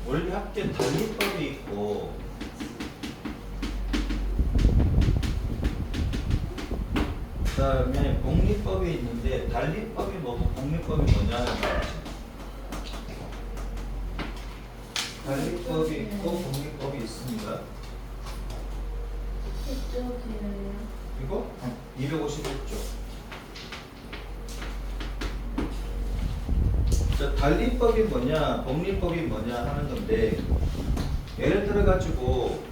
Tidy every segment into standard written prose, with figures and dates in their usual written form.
원리합계 단위법이 있고 그 다음에 복리법이 있는데 단리법이 뭐고 복리법이 뭐냐는 거지. 단리법이 있고 복리법이 있습니다. 이쪽이에요. 이거 251쪽. 자, 단리법이 뭐냐, 복리법이 뭐냐 하는 건데, 예를 들어 가지고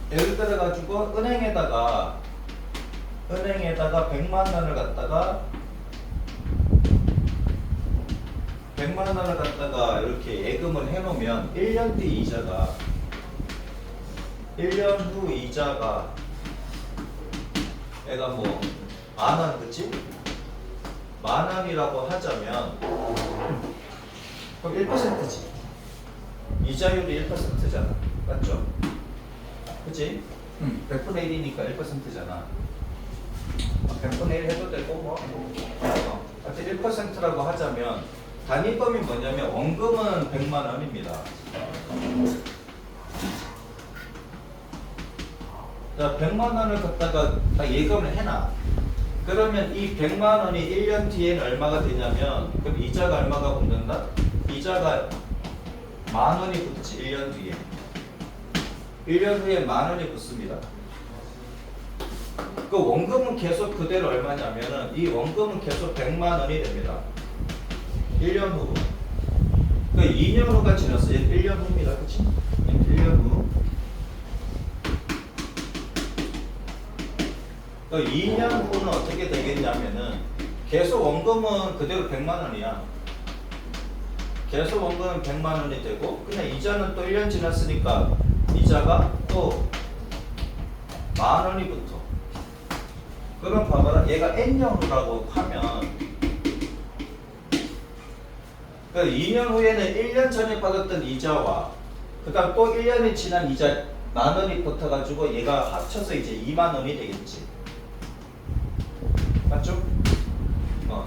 예를 들어 가지고 은행에다가 100만 원을 갖다가 이렇게 예금을 해 놓으면 1년 뒤 이자가 1년 후 이자가 얘가 뭐 10,000원, 그치? 10,000원이라고 하자면 그럼 1%지. 이자율이 1%잖아. 맞죠? 그치? 100분의 1이니까 1%잖아. 100분의 1 해도 되고 뭐 하여튼 1%라고 하자면 단위법이 뭐냐면 원금은 100만 원입니다. 자, 100만 원을 갖다가 딱 예금을 해놔. 그러면 이 100만 원이 1년 뒤에는 얼마가 되냐면, 그럼 이자가 얼마가 붙는다? 이자가 10,000원이 붙지, 1년 뒤에. 1년 후에 10,000원이 붙습니다. 그 원금은 계속 그대로 얼마냐면은, 이 원금은 계속 100만 원이 됩니다. 1년 후. 그 2년 후가 지났어. 1년 후입니다. 그치? 1년 후. 그 2년 후는 어떻게 되겠냐면은 계속 원금은 그대로 100만 원이야. 계속 원금은 100만 원이 되고 그냥 이자는 또 1년 지났으니까 이자가 또 10,000원이 붙어. 그럼 봐봐라. 얘가 N년 후라고 하면 그 2년 후에는 1년 전에 받았던 이자와 그 다음 또 1년이 지난 이자 10,000원이 붙어가지고 얘가 합쳐서 이제 20,000원이 되겠지. 맞죠?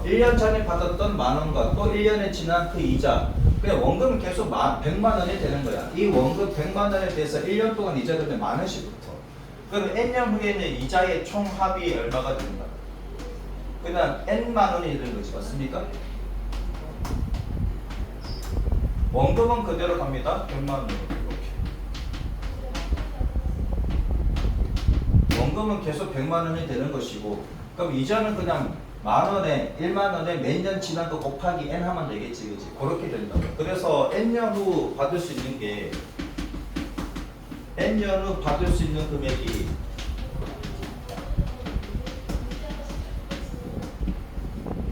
1년 전에 받았던 10,000원과 또 1년에 지난 그 이자, 그냥 원금은 계속 100만 원이 되는 거야. 이 원금 100만 원에 대해서 1년 동안 이자가 10,000원씩 붙어. 그럼 N년 후에는 이자의 총 합이 얼마가 된다? 그냥 N만 원이 되는 거지. 맞습니까? 원금은 그대로 갑니다. 100만 원. 이렇게. 원금은 계속 100만 원이 되는 것이고, 그럼 이자는 그냥 10,000원에 10,000원에 몇 년 지난 거 곱하기 n 하면 되겠지, 그렇지? 그렇게 된다고. 그래서 n년 후 받을 수 있는 게 n년 후 받을 수 있는 금액이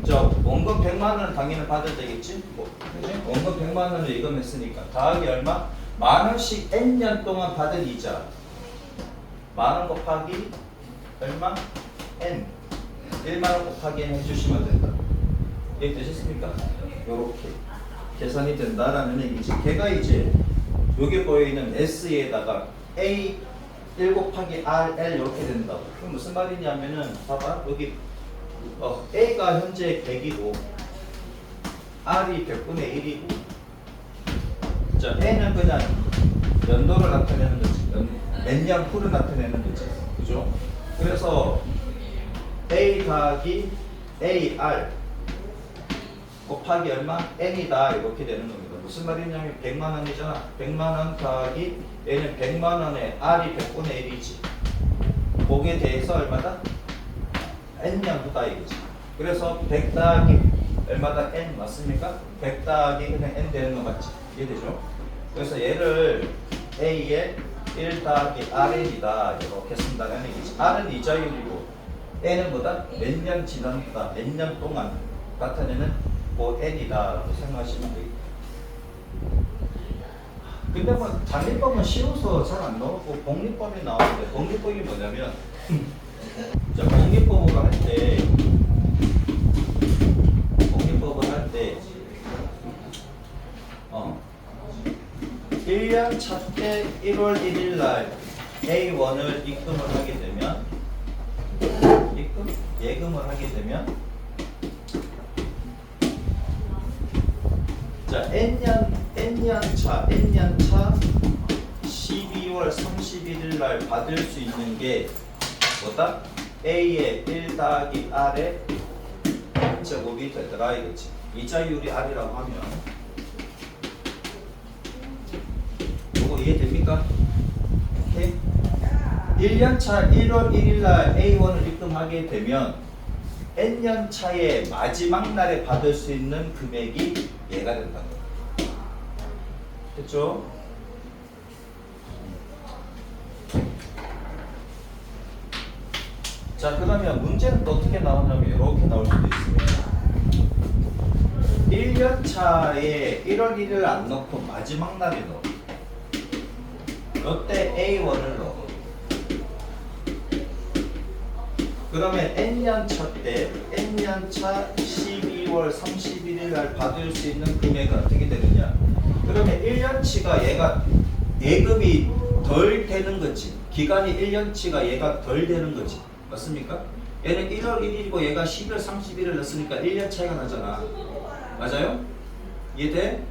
자 원금 100만 원은 당연히 받아야 되겠지? 뭐, 원금 100만 원을 예금했으니까 더하기 얼마? 10,000원씩 n년 동안 받은 이자 10,000원 곱하기 얼마? n 1만원 곱하기 n 해주시면 된다. 이해되셨습니까? 요렇게 계산이 된다라는 얘기지. 걔가 이제 여기 보여있는 S에다가 A 1 곱하기 RL 이렇게 된다고. 그럼 무슨 말이냐면은 봐봐 여기 A가 현재 100이고 R이 100분의 1이고 자 N은 그냥 연도를 나타내는 거지. 몇 년 후를 나타내는 거지. 그죠? 그래서 A 더하기 AR 곱하기 얼마? N이다 이렇게 되는 겁니다. 무슨 말이냐면 100만 원이잖아. 100만 원 더하기 얘는 100만 원에 R이 100분의 1이지. 거기에 대해서 얼마다? N년 후다 이거지. 그래서 100 더하기 얼마다? N 맞습니까? 100 더하기 그냥 N 되는 거 맞지? 이해되죠? 그래서 얘를 A에 1 더하기 RN이다 이렇게 쓴다는 얘기지. R은 이자율이고 N은 뭐다? 몇 년 지났다, 몇 년 동안 나타내는 그 N이다라고 생각하시면 되겠다. 근데 뭐 단위법은 쉬워서 잘 안 나오고 복리법이 나오는데 복리법이 뭐냐면 자 복리법을 할 때 1년 차 때 1월 1일 날 A1을 입금을 하게 되면 예금을 하게 되면 자, N년 차 12월 31일 날 받을 수 있는 게 뭐다? A의 1 더하기 R의 제곱이 되더라 이거지. 이자율이 R이라고 하면 이거 이해됩니까? 오케이? 1년차 1월 1일 날 A1을 입금하게 되면 N년차의 마지막 날에 받을 수 있는 금액이 얘가 된다는 거예요. 됐죠? 자, 그러면 문제는 또 어떻게 나오냐면 이렇게 나올 수도 있습니다. 1년 차에 1월 1일 안 넣고 마지막 날에 넣어. 이때 A1을 넣어. 그러면 N년차 때 N년차 12월 31일 날 받을 수 있는 금액은 어떻게 되느냐? 그러면 1년치가 얘가 예금이 덜 되는 거지. 기간이 1년치가 얘가 덜 되는 거지. 맞습니까? 얘는 1월 1일이고 얘가 12월 31일 넣었으니까 1년 차이가 나잖아. 맞아요? 이해돼?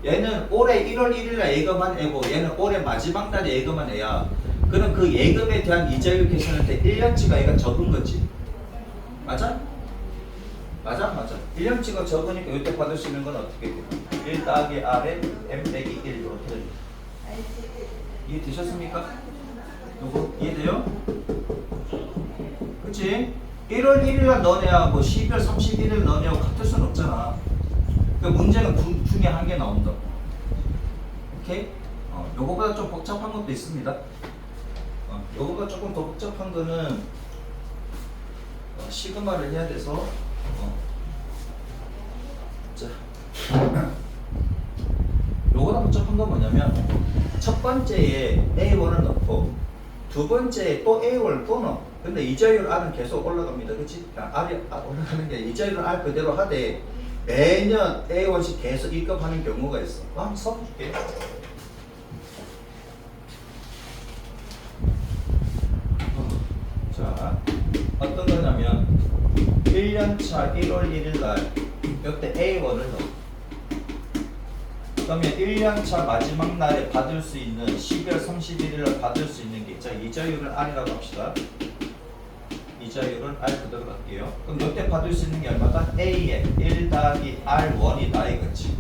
얘는 올해 1월 1일 날 예금한 애고 얘는 올해 마지막 날에 예금한 애야. 그럼 그 예금에 대한 이자율 계산할 때 1년치가 얘가 적은 거지. 맞아? 맞아. 1년치가 적으니까 이때 받을 수 있는 건 어떻게 돼? 1 더하기 R에 M 빼기 1 이렇게 됩니다. 이해되셨습니까? 요거 이해돼요? 그치? 1월 1일날 너네하고 12월 31일 너네하고 같을 수는 없잖아. 그러니까 문제는 둘 중에 한 개 나온다. 오케이? 요거보다 좀 복잡한 것도 있습니다. 요거보다 조금 더 복잡한 거는 시그마를 해야 돼서 자 요거보다 복잡한 건 뭐냐면 첫 번째에 A1을 넣고 두 번째에 또 A1을 또 넣어. 근데 이자율 R은 계속 올라갑니다. 그치? R이 올라가는 게 이자율 R 그대로 하되 매년 A1씩 계속 입금하는 경우가 있어. 한번 써볼게. 자, 어떤 거냐면 1년차 1월 1일 날 이때 A1을 넣어. 그러면 1년차 마지막 날에 받을 수 있는 12월 31일 날 받을 수 있는 게 자, 이자율은 R이라고 합시다. 이자율은 R 그대로 갈게요. 그럼 이때 받을 수 있는 게 얼마다? A의 1 더하기 R1이다 이거지.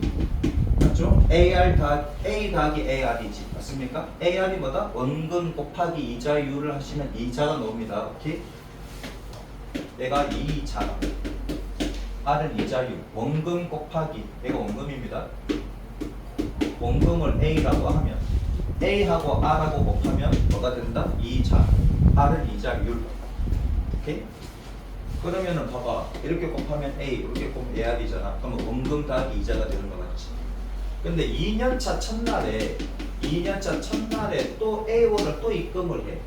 맞죠? A 더하기 AR이지. 맞습니까? AR이 뭐다? 원금 곱하기 이자율을 하시면 이자가 나옵니다. 오케이? 얘가 이자. R은 이자율. 원금 곱하기. 얘가 원금입니다. 원금을 A라고 하면 A하고 R하고 곱하면 뭐가 된다? 이자. R은 이자율. 오케이? 그러면은 봐봐. 이렇게 곱하면 A, 이렇게 곱하면 AR이잖아. 그러면 원금 더하기 이자가 되는 거 맞지? 근데 2년차 첫날에 또 A1을 또 입금을 해.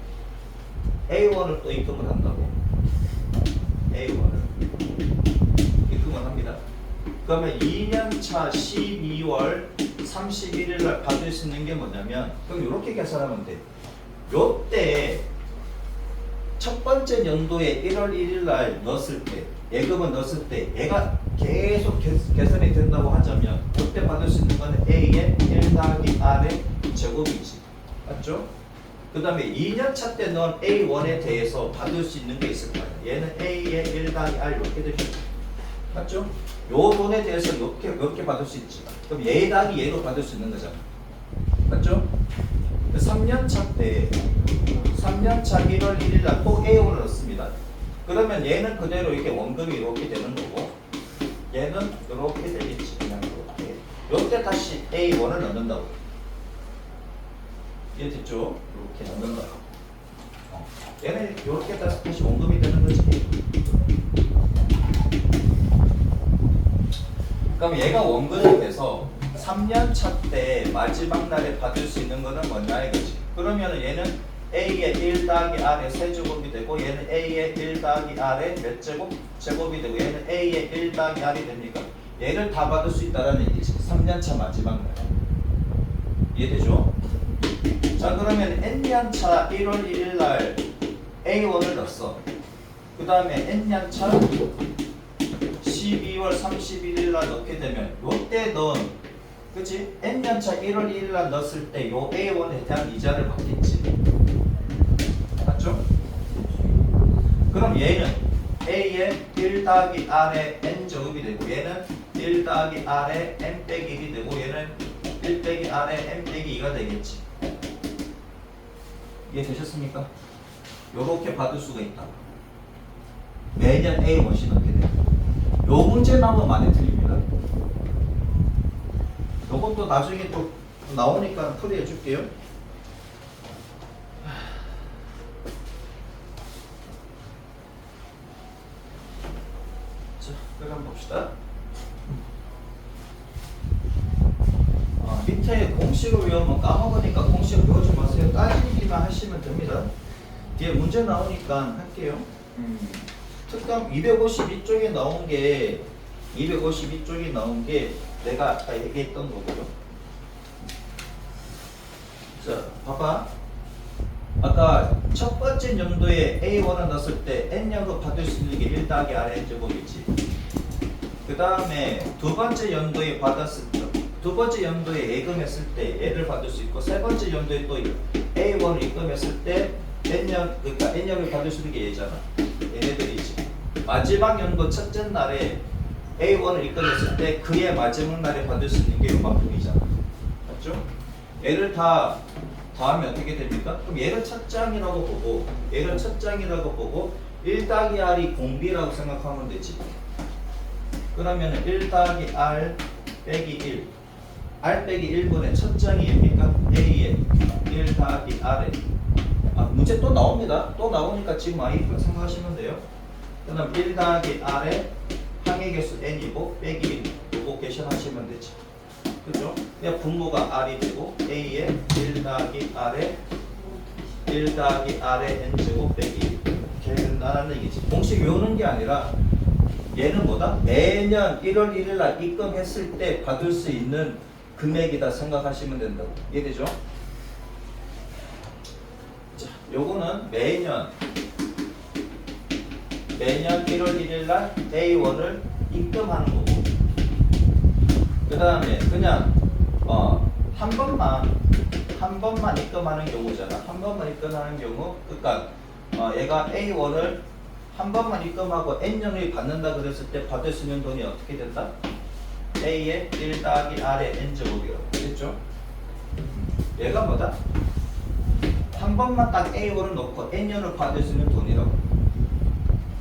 A1을 또 입금을 한다고. A1을 입금을 합니다. 그러면 2년차 12월 31일 날 받을 수 있는 게 뭐냐면 그럼 이렇게 계산하면 돼. 요때 첫 번째 연도에 1월 1일 날 넣었을 때 예금을 넣었을 때 얘가 계속 계산이 된다고 하자면 그때 받을 수 있는 거는 A의 1 더하기 R의 제곱이지. 맞죠? 그 다음에 2년차 때 넣은 A1에 대해서 받을 수 있는 게 있을 거야. 얘는 A의 1 더하기 R 이렇게 되죠. 맞죠? 요 돈에 대해서 이렇게 받을 수 있지. 그럼 얘 더하기 얘로 받을 수 있는 거잖아. 맞죠? 3년차 1월 1일 날 또 A1을 넣습니다. 그러면 얘는 그대로 이렇게 원금이 이렇게 되는 거고 얘는 이렇게 되겠지. 그냥 이렇게. 요때 다시 A1을 넣는다고. 이해됐죠? 이렇게 넣는다고. 얘는 이렇게 다시 원금이 되는 거지. 그럼 얘가 원금이 돼서 3년차 때 마지막 날에 받을 수 있는 거는 뭐냐 이거지. 그러면 얘는 A의 1 더하기 R의 세제곱이 되고 얘는 A의 1 더하기 R의 몇 제곱? 제곱이 되고 얘는 A의 1 더하기 R이 됩니까? 얘를 다 받을 수 있다는 얘기지. 3년차 마지막 날. 이해되죠? 자, 그러면 N년차 1월 1일 날 A1을 넣었어. 그 다음에 N년차 12월 31일 날 넣게 되면 요때 넣은 그치? N년차 1월 1일 날 넣었을 때 요 A1에 대한 이자를 받겠지. 맞죠? 그럼 얘는 A의 1 더하기 R의 N제곱이 되고 얘는 1 더하기 R의 N 빼기 1이 되고 얘는 1 빼기 R의 N 빼기 2가 되겠지. 이해되셨습니까? 요렇게 받을 수가 있다. 매년 A1씩 넣게 돼요. 요 문제 나오면 많이 틀립니다. 요것도 나중에 또 나오니까 풀이해 줄게요. 자, 그럼 봅시다. 밑에 공식을 외우면 까먹으니까 공식을 외우지 마세요. 따지기만 하시면 됩니다. 뒤에 문제 나오니까 할게요. 특강 252쪽에 나온 게 252쪽에 나온 게 내가 아까 얘기했던 거고요. 자, 봐봐. 아까 첫 번째 연도에 A1을 넣었을 때 N년으로 받을 수 있는 게 1 더하기 R의 N제곱이지. 그 다음에 두 번째 연도에 두 번째 연도에 예금했을 때 N을 받을 수 있고 세 번째 연도에 또 A1을 입금했을 때 N년, 그러니까 N년을 받을 수 있는 게 얘잖아. 얘네들이지. 마지막 연도 첫째 날에 A1을 입금했을 때 그의 마지막 날에 받을 수 있는 게 요만큼이잖아. 맞죠? 얘를 다 더하면 어떻게 됩니까? 그럼 얘를 첫 장이라고 보고 얘를 첫 장이라고 보고 1 더하기 R이 공비라고 생각하면 되지. 그러면 1 더하기 R 빼기 1 R 빼기 1분의 첫 장이 얘입니까? A에 1 더하기 R에 문제 또 나옵니다. 또 나오니까 지금 I를 생각하시면 돼요. 그 다음 1 더하기 R에 항의 개수 N이고 빼기 1 요거 계산하시면 되지. 그죠? 그냥 분모가 R이 되고 A에 1 더하기 R에 1 더하기 R에 N제곱 빼기 1 이렇게 된다는 얘기지. 공식 외우는 게 아니라 얘는 뭐다? 매년 1월 1일 날 입금했을 때 받을 수 있는 금액이다 생각하시면 된다고. 이해되죠? 자, 요거는 매년 1월 1일 날 A1을 입금하는 거고 그 다음에 그냥 한 번만 입금하는 경우잖아. 한 번만 입금하는 경우 그러니까 얘가 A1을 한 번만 입금하고 N년을 받는다 그랬을 때 받을 수 있는 돈이 어떻게 된다? A의 1 더하기 R의 N제곱이라고 그랬죠? 얘가 뭐다? 한 번만 딱 A1을 넣고 N년을 받을 수 있는 돈이라고.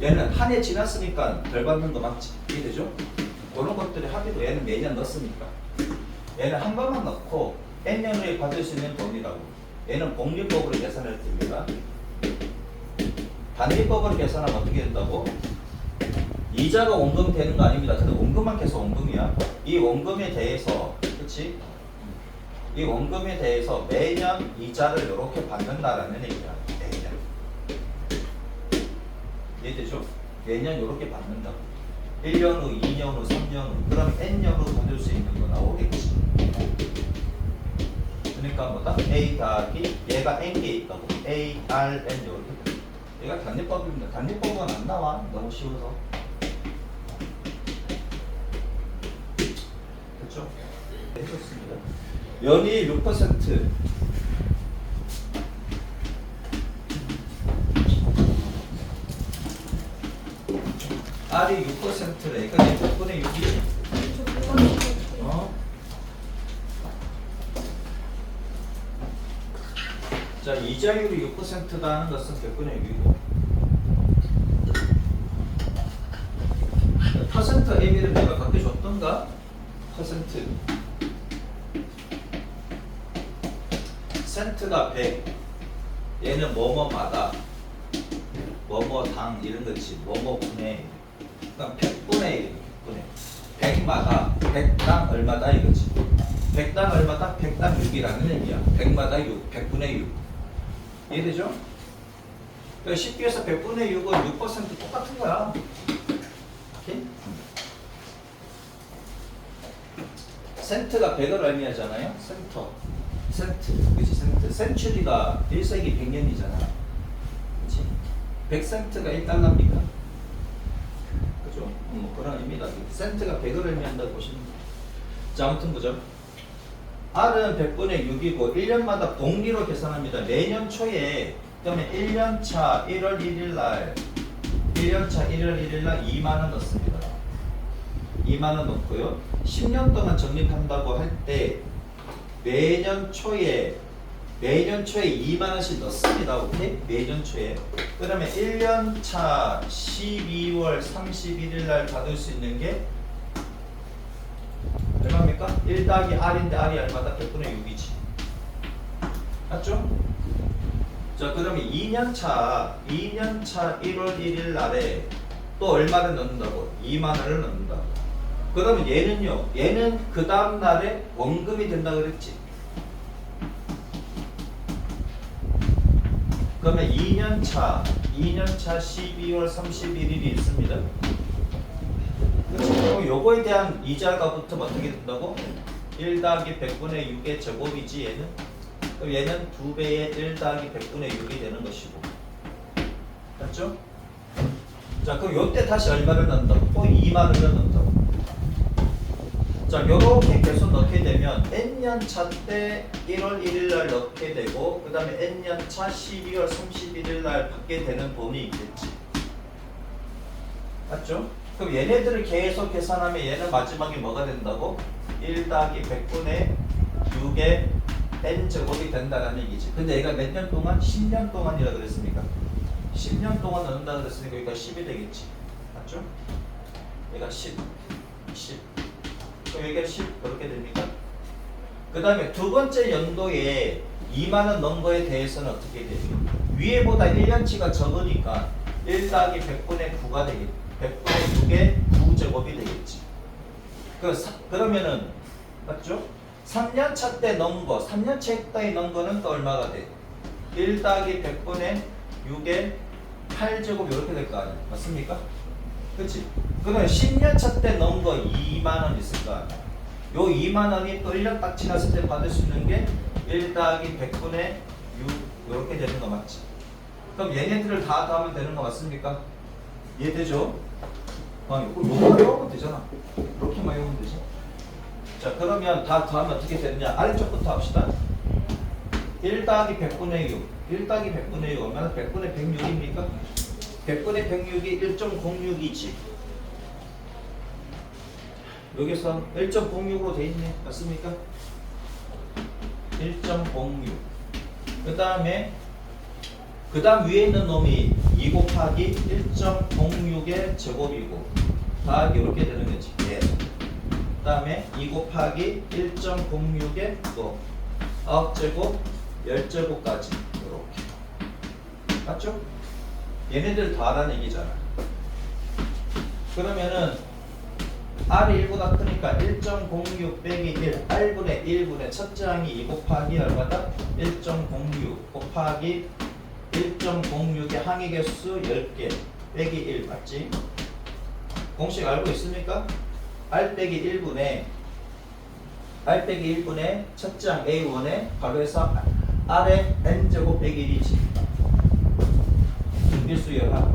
얘는 한 해 지났으니까 덜 받는 거 맞지? 이해되죠? 그런 것들이 합의도 얘는 매년 넣었으니까. 얘는 한 번만 넣고 N년을 받을 수 있는 돈이라고. 얘는 복리법으로 계산할 때입니다. 단위법으로 계산하면 어떻게 된다고? 이자가 원금 되는 거 아닙니다. 근데 원금만 계속 원금이야. 이 원금에 대해서, 그렇지? 이 원금에 대해서 매년 이자를 이렇게 받는다라는 얘기야. 매년. 이해되죠? 매년 이렇게 받는다. 1년 후, 2년 후, 3년 후. 그럼 N년 후 받을 수 있는 거 나오겠지. 그러니까 뭐다? A 더하기 얘가 N개 있다고. A, R, N 이렇게. 얘가 단위법입니다. 단위법은 안 나와. 너무 쉬워서. 됐죠? 네, 해줬습니다. 연이 6%. R이 6%래. 그러니까 6분의 6이지. 자, 이자율이 6%다는 것은 몇 분의 6이고 퍼센트 A를 내가 갖게 줬던가? 퍼센트 센트가 100 얘는 뭐뭐마다 뭐뭐당 이런 거지 뭐뭐 분의 그러니까 100분의 100마다 100당 얼마다 이거지 100당 얼마다? 100당 6이라는 얘기야 100마다 6 100분의 6 이해되죠? 그러니까 쉽게 해서 100분의 6은 6% 똑같은 거야. 오케이? 센트가 100을 의미하잖아요. 센트, 그렇지? 센트. 센츄리가 1세기 100년이잖아. 그렇지? 100센트가 1달러입니까? 그죠? 뭐 그런 의미다. 센트가 100을 의미한다고 보시면 돼요. 자, 아무튼 보죠. R은 100분의 6이고 1년마다 복리로 계산합니다. 매년 초에 그러면 1년차 1월 1일 날 1년차 1월 1일 날 2만 원 넣습니다. 2만 원 넣고요. 10년 동안 적립한다고 할 때 매년 초에 2만 원씩 넣습니다. 오케이? 매년 초에. 그러면 1년차 12월 31일 날 받을 수 있는 게 얼마입니까? 1 더하기 R인데 R이 얼마다? 100분의 6이지. 맞죠? 자, 그러면 2년차 1월 1일 날에 또 얼마를 넣는다고? 2만 원을 넣는다고. 그러면 얘는요. 얘는 그 다음 날에 원금이 된다 그랬지. 그러면 2년차 12월 31일이 있습니다. 그럼 요거에 대한 이자가 붙으면 어떻게 된다고? 1 더하기 100분의 6의 제곱이지 얘는. 그럼 얘는 2배의 1 더하기 100분의 6이 되는 것이고. 맞죠? 자, 그럼 요때 다시 얼마를 넣는다고? 또 2만 원을 넣는다고. 자, 요렇게 계속 넣게 되면 N년차 때 1월 1일 날 넣게 되고 그 다음에 N년차 12월 31일 날 받게 되는 돈이 있겠지. 맞죠? 그럼 얘네들을 계속 계산하면 얘는 마지막에 뭐가 된다고? 1 더하기 100분의 6의 N제곱이 된다는 얘기지. 근데 얘가 몇 년 동안? 10년 동안이라 그랬습니까? 10년 동안 넣는다 그랬으니까 여기가 10이 되겠지. 맞죠? 얘가 10 그럼 여기가 10 그렇게 됩니까? 그 다음에 두 번째 연도에 2만원 넣은 거에 대해서는 어떻게 돼요? 위에보다 1년치가 적으니까 1 더하기 100분의 9가 되겠지. 100분의 6의 9제곱이 되겠지. 그러면은 맞죠? 3년차 때 넣은 거 3년차 때 넣은 거는 또 얼마가 돼? 1 더하기 100분의 6의 8제곱 이렇게 될 거 아니야. 맞습니까? 그치? 그러면 10년차 때 넣은 거 2만원 있을 거 아니야. 요 2만원이 또 1년 딱 지났을 때 받을 수 있는 게 1 더하기 100분의 6 이렇게 되는 거 맞지? 그럼 얘네들을 다 더하면 되는 거 맞습니까? 이해되죠? 요거만 외우면 되잖아. 이렇게만 외우면 되지. 자, 그러면 다 더하면 어떻게 되느냐? 아래쪽부터 합시다. 1 더하기 100분의 6 1 더하기 100분의 6 얼마나? 100분의 106입니까? 100분의 106이 1.06이지. 여기서 1.06으로 돼 있네. 맞습니까? 1.06. 그 다음 위에 있는 놈이 2 곱하기 1.06의 제곱이고 더하기 이렇게 되는 거지. 예. 그 다음에 2 곱하기 1.06의 또 9제곱 10제곱까지 이렇게. 맞죠? 얘네들 더하라는 얘기잖아. 그러면은 R이 1보다 크니까 1.06 빼기 1 R분의 1분의 첫째 항이 2 곱하기 얼마다? 1.06 곱하기 1.06의 항의 개수 10개 빼기 1 맞지? 공식 알고 있습니까? R 빼기 1분의 첫째 항 A1의 괄호에서 R의 N제곱 빼기 1이지. 등비수 열합.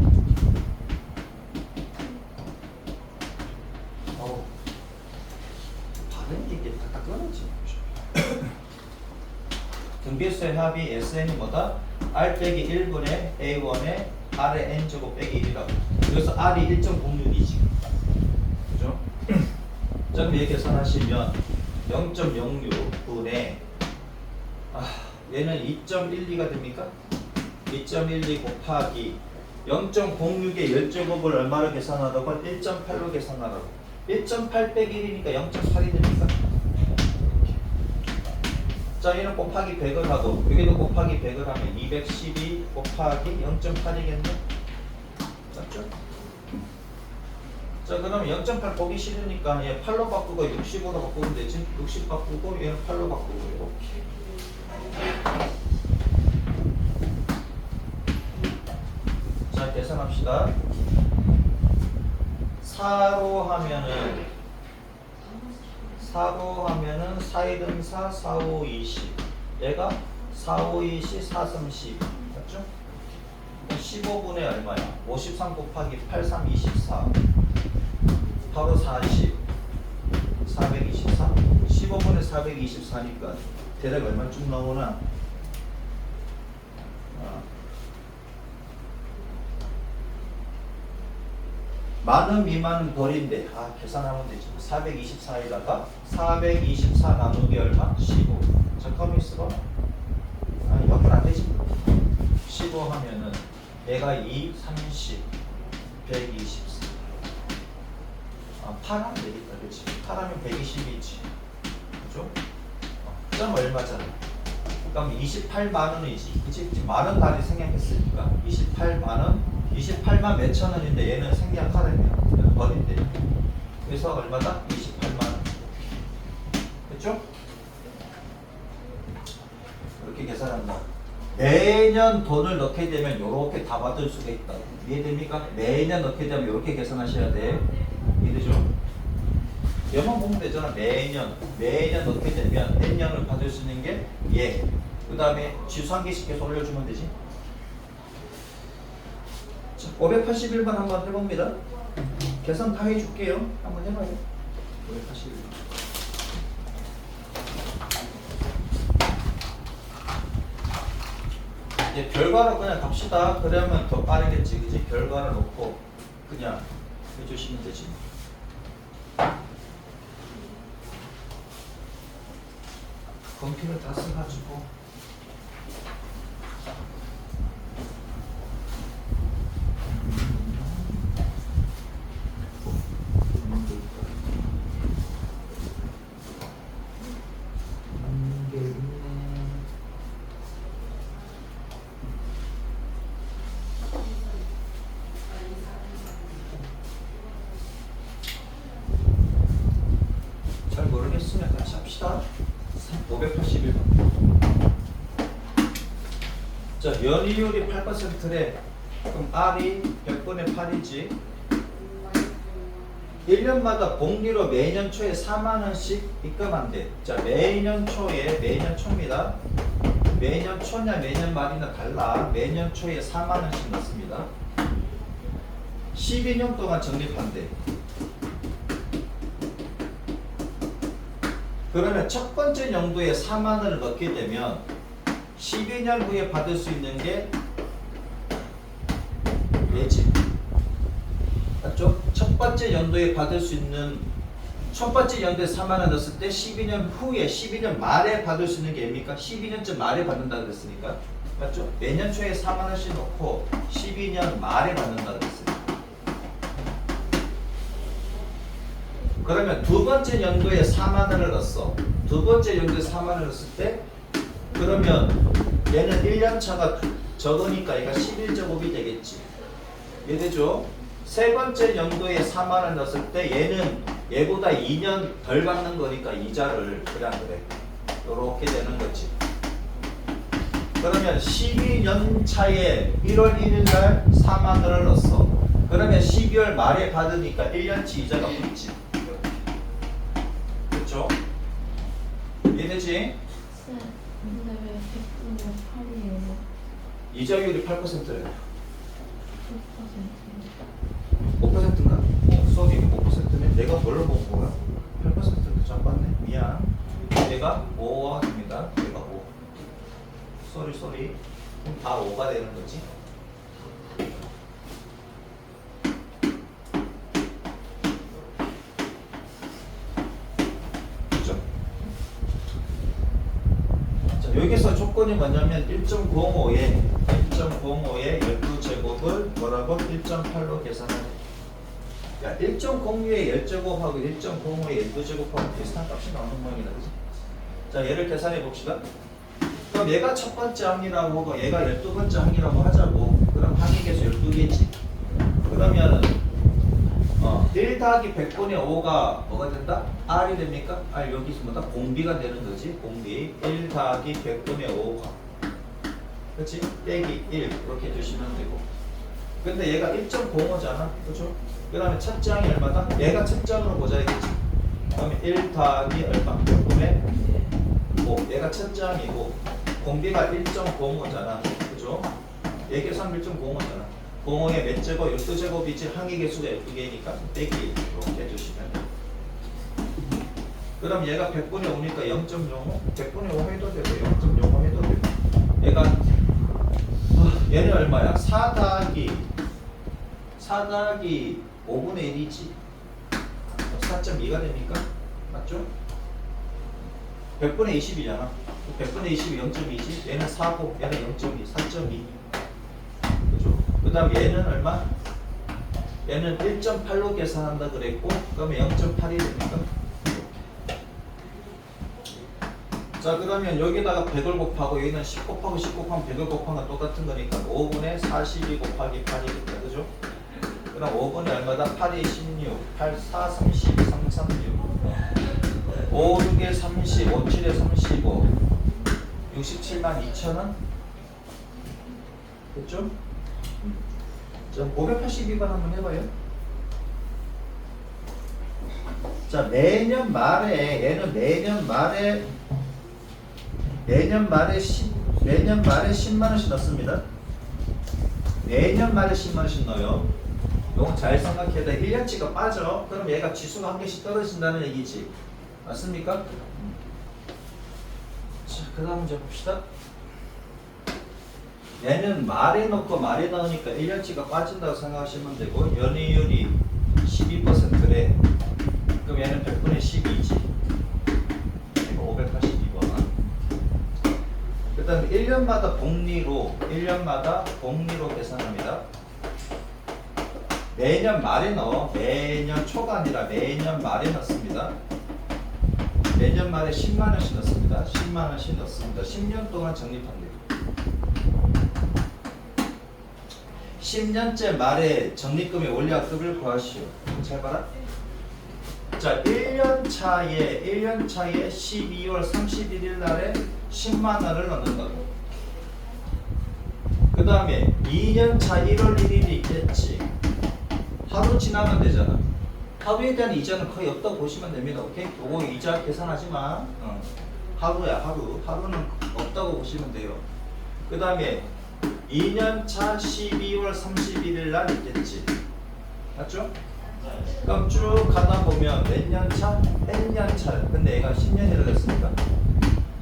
발음이 이게 딱딱 끊어지. 등비수의 합이 SN이 뭐다? R 빼기 1분의 A1의 R의 N제곱 빼기 1이라고. 그래서 R이 1.06이지. 그죠? 자, 그럼 이렇게 계산하시면 0.06분의 얘는 2.12가 됩니까? 2.12 곱하기 0.06의 10제곱을 얼마로 계산하라고? 1.8로 계산하라고. 1.8 빼기 1이니까 0.8이 됩니까? 자, 얘는 곱하기 100을 하고 여기도 곱하기 100을 하면 212 곱하기 0.8이겠네? 맞죠? 자, 그러면 0.8 보기 싫으니까 얘 8로 바꾸고 60으로 바꾸면 되지. 60 바꾸고 얘는 8로 바꾸고 이렇게. 자, 계산합시다. 4로 하면은 4-1-4, 4-5-20. 얘가 4-5-20, 4-3-12. 맞죠? 15분의 얼마야? 53 곱하기 8, 3, 24. 바로 40, 424, 15분의 424니까 대략 얼마 쭉 나오나? 만원 미만은 벌인데 계산하면 되지. 424에다가 424 나누기 얼마? 15. 잠깐만 있어봐. 역분 안 되지. 15 하면은 얘가 2, 30, 124. 8 하면 되겠다. 그렇지. 8 하면 120이지. 그죠? 점 얼마잖아. 그럼 28만 원이지. 그치? 지금 만원 단위 생략했으니까 28만 원. 28만 몇천 원인데 얘는 생략하려면 버린대. 그래서 얼마다? 28만 원. 됐죠? 이렇게 계산한다. 매년 돈을 넣게 되면 이렇게 다 받을 수가 있다. 이해됩니까? 매년 넣게 되면 이렇게 계산하셔야 돼. 이해되죠? 얘만 보면 되잖아. 매년 넣게 되면 N년을 받을 수 있는 게 얘. 그 다음에 지수 한 개씩 계속 올려주면 되지. 자, 581번 한번 해봅니다. 계산 다 해줄게요. 한번 해봐요. 581번. 이제 결과로 그냥 갑시다. 그러면 더 빠르겠지. 그지? 결과를 놓고 그냥 해주시면 되지. 검피를 다 써가지고 잘 모르겠으면 같이 합시다. 581번. 자, 연이율이 8%래. 그럼 R이 100분의 8이지. 1년마다 복리로 매년 초에 4만 원씩 입금한대. 자, 매년 초입니다. 매년 초냐 매년 말이나 달라. 매년 초에 4만 원씩 넣습니다. 12년 동안 적립한대. 그러면 첫 번째 연도에 4만 원을 넣게 되면 12년 후에 받을 수 있는 게 얘지. 맞죠? 첫 번째 연도에 받을 수 있는 첫 번째 연도에 4만 원 넣었을 때 12년 후에 12년 말에 받을 수 있는 게 뭡니까? 12년쯤 말에 받는다 그랬으니까. 맞죠? 매년 초에 4만 원씩 넣고 12년 말에 받는다 그랬으니까. 그러면 두 번째 연도에 4만 원을 넣었어. 두 번째 연도에 4만 원을 넣었을 때 그러면 얘는 1년 차가 적으니까 얘가 11제곱이 되겠지. 이해되죠? 세 번째 연도에 4만 원 넣었을 때 얘는 얘보다 2년 덜 받는 거니까 이자를 그냥 그래. 요렇게 되는 거지. 그러면 12년 차에 1월 1일 날 4만 원을 넣었어. 그러면 12월 말에 받으니까 1년치 이자가 붙지. 그렇죠? 이해되지? 근데 왜 100분의 8이에요? 이자율이 8%래요. 5%? 5%인가? 수업이 5%네? 내가 뭘로 본 거야? 8%도 잡았네? 미안. 얘가 5가 됩니다. 얘가 5. 쏘리. 그럼 다 5가 되는 거지. 그죠? 자, 여기서 조건이 뭐냐면 1.05에 12제곱을 뭐라고? 1.8로 계산하래. 야, 1.06에 10제곱하고 1.05에 12제곱하고 비슷한 값이 나오는 모양이다. 그지? 자, 얘를 계산해 봅시다. 그럼 얘가 첫 번째 항이라고 하고 얘가 12번째 항이라고 하자고. 그럼 항의 개수 12개지. 그러면은 1 더하기 100분의 5가 뭐가 된다? R이 됩니까? R 여기서 뭐다? 공비가 되는 거지. 공비 1 더하기 100분의 5가 그렇지? 빼기 1 이렇게 해주시면 되고. 근데 얘가 1.05잖아. 그렇죠? 그 다음에 첫째 항이 얼마다? 얘가 첫째 항으로 보자야겠지. 그러면 1 더하기 얼마? 100분의 5. 얘가 첫째 항이고 공비가 1.05잖아. 그죠? 얘 계산 1.05잖아. 공허의 몇 제곱? 12제곱이지 항의 개수가 12개니까 빼기 1 이렇게 해주시면 돼요. 그럼 얘가 100분의 5니까 0.05? 100분의 5 해도 되고 0.05 해도 되고 얘가 얘는 얼마야? 4 더하기 5분의 1이지 4.2가 됩니까? 맞죠? 100분의 20이잖아 100분의 20이 0.2지 얘는 4고 얘는 0.2 4.2 그죠? 그 다음 얘는 얼마? 얘는 1.8로 계산한다 그랬고 그러면 0.8이 됩니까? 자 그러면 여기다가 100을 곱하고 여기는 10 곱하고 10 곱하면 100을 곱한 건 똑같은 거니까 5분의 42 곱하기 8이 됩니다. 그죠? 그럼 5분의 얼마다? 8이 16 8, 4, 32, 3, 36 5, 6에 30, 5, 7에 35 67만 2천원? 됐죠? 자 582번 한번 해봐요. 자 매년 말에 얘는 매년 말에 10만 원씩 넣습니다. 매년 말에 10만 원씩 넣어요. 이건 잘 생각해야 돼. 1년치가 빠져. 그럼 얘가 지수가 한 개씩 떨어진다는 얘기지. 맞습니까? 자, 그 다음 문제 봅시다. 얘는 말에 넣고 말에 넣으니까 1년치가 빠진다고 생각하시면 되고 연이율이 12%래. 그럼 얘는 100분의 12지. 582번. 그 다음에 1년마다 복리로 계산합니다. 매년 말에 넣어. 매년 초가 아니라 매년 말에 넣습니다. 매년 말에 10만 원씩 넣습니다. 10만 원씩 넣습니다. 10년 동안 적립합니다. 10년째 말에 적립금의 원리합급을 구하시오. 잘 봐라. 자, 1년 차에 12월 31일 날에 10만 원을 넣는다고. 그 다음에 2년 차 1월 1일이 있겠지. 하루 지나면 되잖아. 하루에 대한 이자는 거의 없다고 보시면 됩니다. 오케이? 요거 이자 계산하지 마. 하루야, 하루. 하루는 없다고 보시면 돼요. 그 다음에 2년 차 12월 31일 날 있겠지. 맞죠? 그럼 쭉 가다 보면 몇 년 차? N년 차. 근데 얘가 10년이라 됐으니까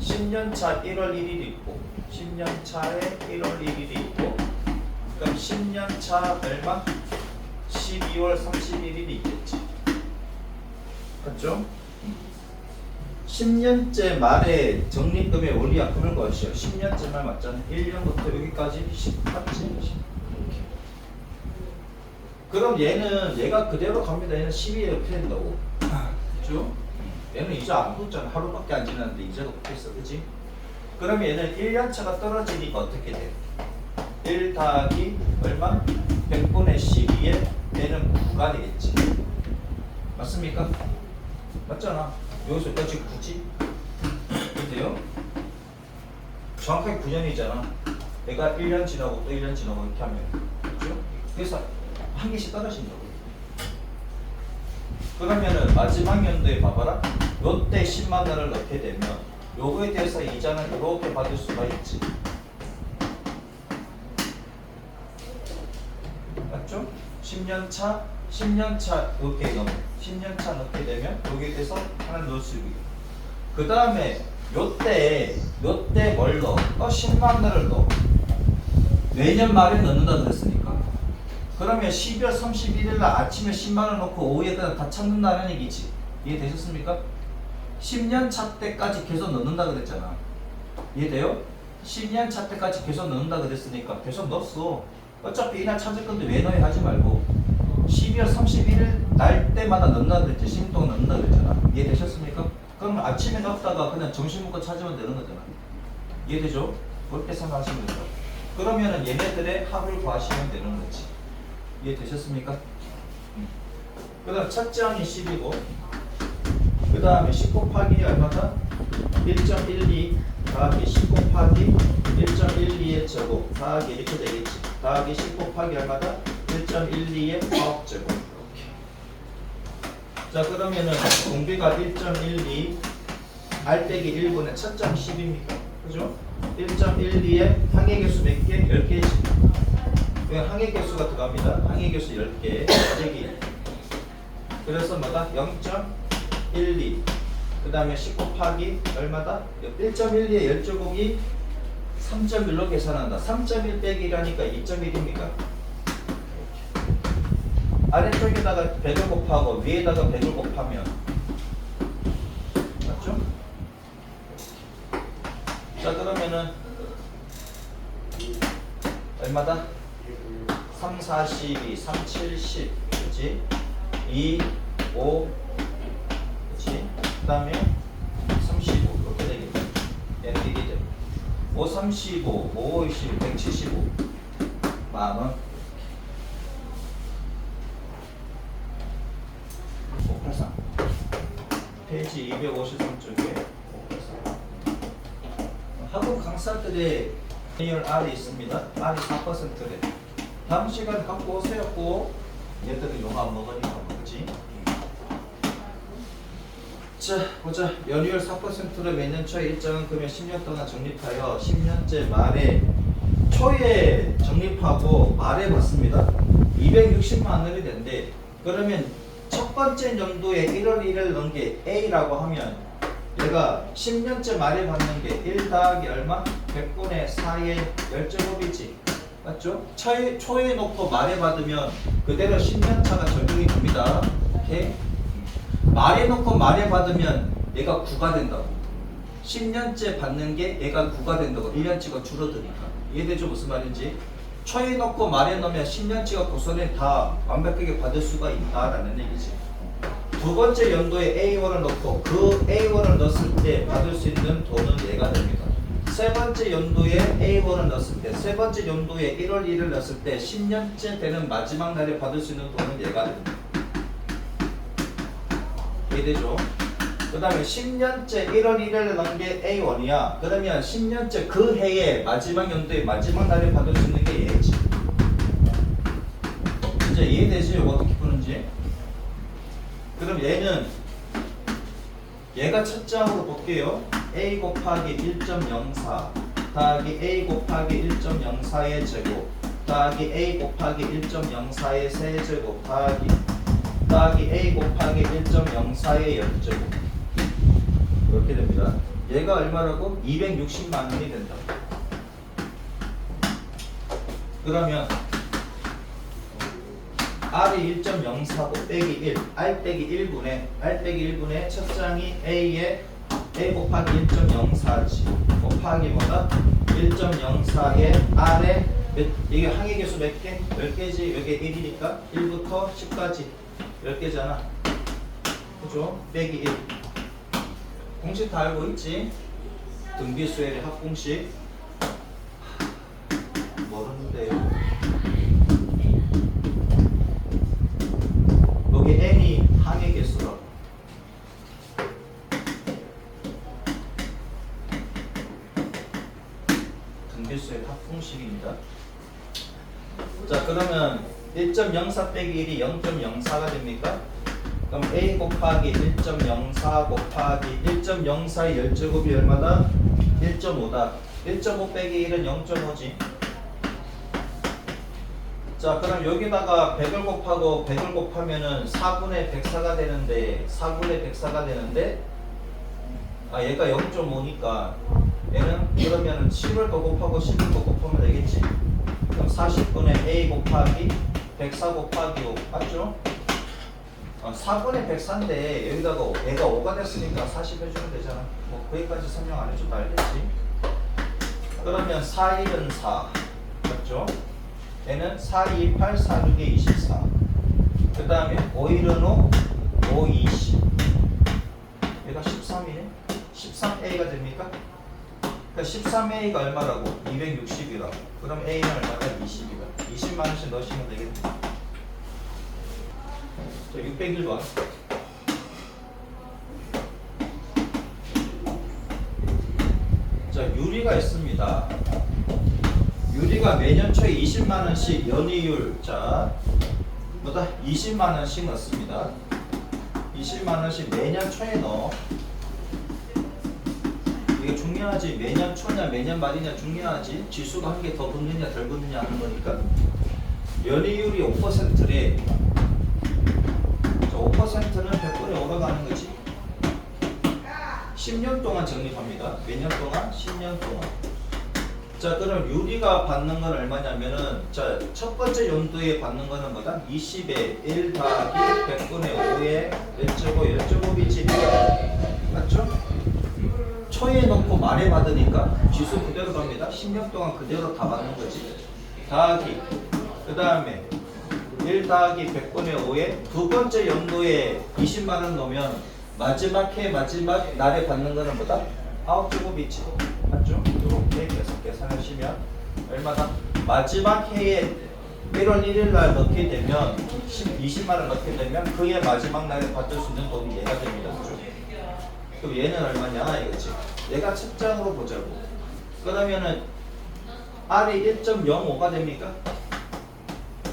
10년 차 1월 1일이 있고 10년 차에 1월 1일이 있고 그럼 10년 차 얼마? 12월 31일이 있겠지. 맞죠? 10년째 말에 적립금의 원리합금을 구하시오. 10년째 말 맞잖아. 1년부터 여기까지 10 맞지? 이렇게. 그럼 얘가 그대로 갑니다. 얘는 12에 이렇게 된다고. 그죠? 얘는 이자 안 붙잖아. 하루밖에 안 지났는데 이자가 붙어있어. 그치? 그러면 얘는 1년차가 떨어지니까 어떻게 돼? 1 더하기 얼마? 100분의 12에 얘는 9가 되겠지. 맞습니까? 맞잖아. 여기서 여기까지 9지? 근데요? 정확하게 9년이잖아. 얘가 1년 지나고 또 1년 지나고 이렇게 하면. 그렇죠? 그래서 한 개씩 떨어진다고. 그러면은 마지막 연도에 봐봐라. 요때 10만 원을 넣게 되면 요거에 대해서 이자는 이렇게 받을 수가 있지. 맞죠? 10년차 이렇게 넣으면 10년차 넣게 되면 여기에 대해서 하나 넣을 수 있고 그 다음에 요때 뭘 넣어? 10만 원을 넣어. 내년 말에 넣는다 그랬으니까 그러면 12월 31일 날 아침에 10만 원 넣고 오후에 그냥 다 찾는다는 얘기지. 이해되셨습니까? 10년 차 때까지 계속 넣는다 그랬잖아. 이해돼요? 10년 차 때까지 계속 넣는다 그랬으니까 계속 넣었어. 어차피 이날 찾을 건데 왜 넣어야 하지 말고 12월 31일 날 때마다 넣는다 그랬지. 10년 동안 넣는다 그랬잖아. 이해되셨습니까? 그럼 아침에 넣었다가 그냥 점심 먹고 찾으면 되는 거잖아. 이해되죠? 그렇게 생각하시면 되죠. 그러면은 얘네들의 합을 구하시면 되는 거지. 이해되셨습니까? 그 다음 첫째 항이 10이고 그 다음에 10 곱하기 얼마다? 1.12 더하기 10 곱하기 1.12의 제곱 더하기 이렇게 되겠지. 더하기 10 곱하기 얼마다? 1.12의 9 제곱. 이렇게. 자 그러면은 공비가 1.12 R 빼기 1분의 첫째 항 10입니까? 그죠? 1.12의 항의 개수 몇 개? 10개지. 이건 항해 개수가 들어갑니다. 항해 개수 10개 빼기. 그래서 뭐다? 0.12. 그 다음에 10 곱하기 얼마다? 1.12의 10제곱이 3.1로 계산한다. 3.1 빼기 1하니까 2.1입니까? 아래쪽에다가 100을 곱하고 위에다가 100을 곱하면 맞죠? 자 그러면은 얼마다? 3, 42, 3, 70 그치? 2, 5 그치? 그 다음에 35 이렇게 되겠네. 얘는 이게 돼. 5, 35, 5, 20, 175 만원. 583 페이지 253쪽에 583 학원 강사들의 매뉴얼 R이 있습니다. R이 4%래. 다음 시간 갖고 오세요. 꼭 얘들이 용어 안 먹으니까 그치? 자 보자. 연이율 4%로 매년 초에 일정한 금액 10년 동안 적립하여 10년째 말에 초에 적립하고 말에 받습니다. 260만 원이 된대. 그러면 첫 번째 연도에 1월 1일 넣은 게 A라고 하면 얘가 10년째 말에 받는 게 1 더하기 얼마? 100분의 4의 10제곱이지. 맞죠? 초에 놓고 말에 받으면 그대로 10년차가 적용이 됩니다. 오케이? 말에 놓고 말에 받으면 얘가 9가 된다고. 10년째 받는 게 얘가 9가 된다고. 1년치가 줄어드니까. 이해되죠? 무슨 말인지? 초에 넣고 말에 넣으면 10년치가 고선에 다 완벽하게 받을 수가 있다라는 얘기지. 두 번째 연도에 A1을 넣고 그 A1을 넣었을 때 받을 수 있는 돈은 얘가 됩니다. 세 번째 연도에 A1을 넣었을 때, 세 번째 연도에 1월 1일 넣었을 때 10년째 되는 마지막 날에 받을 수 있는 돈은 얘가 됩니다. 이해되죠? 그 다음에 10년째 1월 1일에 넣은 게 A1이야. 그러면 10년째 그 해의 마지막 연도의 마지막 날에 받을 수 있는 게 얘지. 이제 이해되지? 이거 어떻게 푸는지? 그럼 얘가 첫 장으로 볼게요. A 곱하기 1.04 더하기 A 곱하기 1.04의 제곱 더하기 A 곱하기 1.04의 세제곱 더하기 A 곱하기 1.04의 10제곱 이렇게 됩니다. 얘가 얼마라고? 260만 원이 된다. 그러면 R이 1.049 빼기 1, R 빼기 1분의 첫 장이 A 곱하기 1.04지 곱하기 뭐다? 1.04에 R에 이게 항해 개수 몇 개? 10개지. 이게 1이니까 1부터 10까지 10개잖아. 그죠? 빼기 1. 공식 다 알고 있지? 등비수열의 합공식. 모르는데요. 여기 n이 항해 개수라고. 등비수열의 합공식입니다. 자 그러면 1.04 빼기 1이 0.04가 됩니까? 그럼 A 곱하기 1.04 곱하기 1.04의 10제곱이 얼마다? 1.5다. 1.5 빼기 1은 0.5지. 자 그럼 여기다가 100을 곱하고 100을 곱하면은 4분의 104가 되는데 4분의 104가 되는데 얘가 0.5니까 얘는 그러면은 10을 더 곱하고 10을 더 곱하면 되겠지. 그럼 40분의 A 곱하기 104 곱하기 5 맞죠? 4분의 104인데 여기다가 얘가 5가 됐으니까 40 해주면 되잖아. 뭐 거기까지 설명 안 해줘도 알겠지. 그러면 4, 1은 4 맞죠? 얘는 4, 2, 8, 4, 6에 24. 그 다음에 5, 1은 5, 5, 20. 얘가 13이네. 13A가 됩니까? 그러니까 13A가 얼마라고? 260이라고. 그럼 A는 얼마다? 20이다. 20만원씩 넣으시면 되겠네. 자, 601번. 자, 유리가 있습니다. 유리가 매년 초에 20만원씩 연이율, 자, 뭐다? 20만원씩 넣습니다. 20만원씩 매년 초에 넣어. 이게 중요하지. 매년 초냐, 매년 말이냐 중요하지. 지수가 한 개 더 붙느냐, 덜 붙느냐 하는 거니까. 연이율이 5%래. 5%는 100분의 5로 가는 거지. 10년 동안 적립합니다. 몇 년 동안? 10년 동안. 자, 그럼 유리가 받는 건 얼마냐면은, 자, 첫 번째 연도에 받는 거는 뭐다? 20에 1 더하기 100분의 5에 1.5이지. 맞죠? 초에 넣고 말에 받으니까 지수 그대로 갑니다. 10년 동안 그대로 다 받는 거지. 더하기. 그 다음에 1 더하기 100분의 5에 두 번째 연도에 20만 원 넣으면 마지막 해 마지막 날에 받는 거는 뭐다? 9제곱이지. 맞죠? 이렇게 계산하시면 얼마다? 마지막 해에 1월 1일 날 넣게 되면 20만 원 넣게 되면 그해 마지막 날에 받을 수 있는 돈이 얘가 됩니다. 그죠? 그럼 얘는 얼마냐 이거지. 얘가 첫 장으로 보자고. 그러면은 R이 1.05가 됩니까?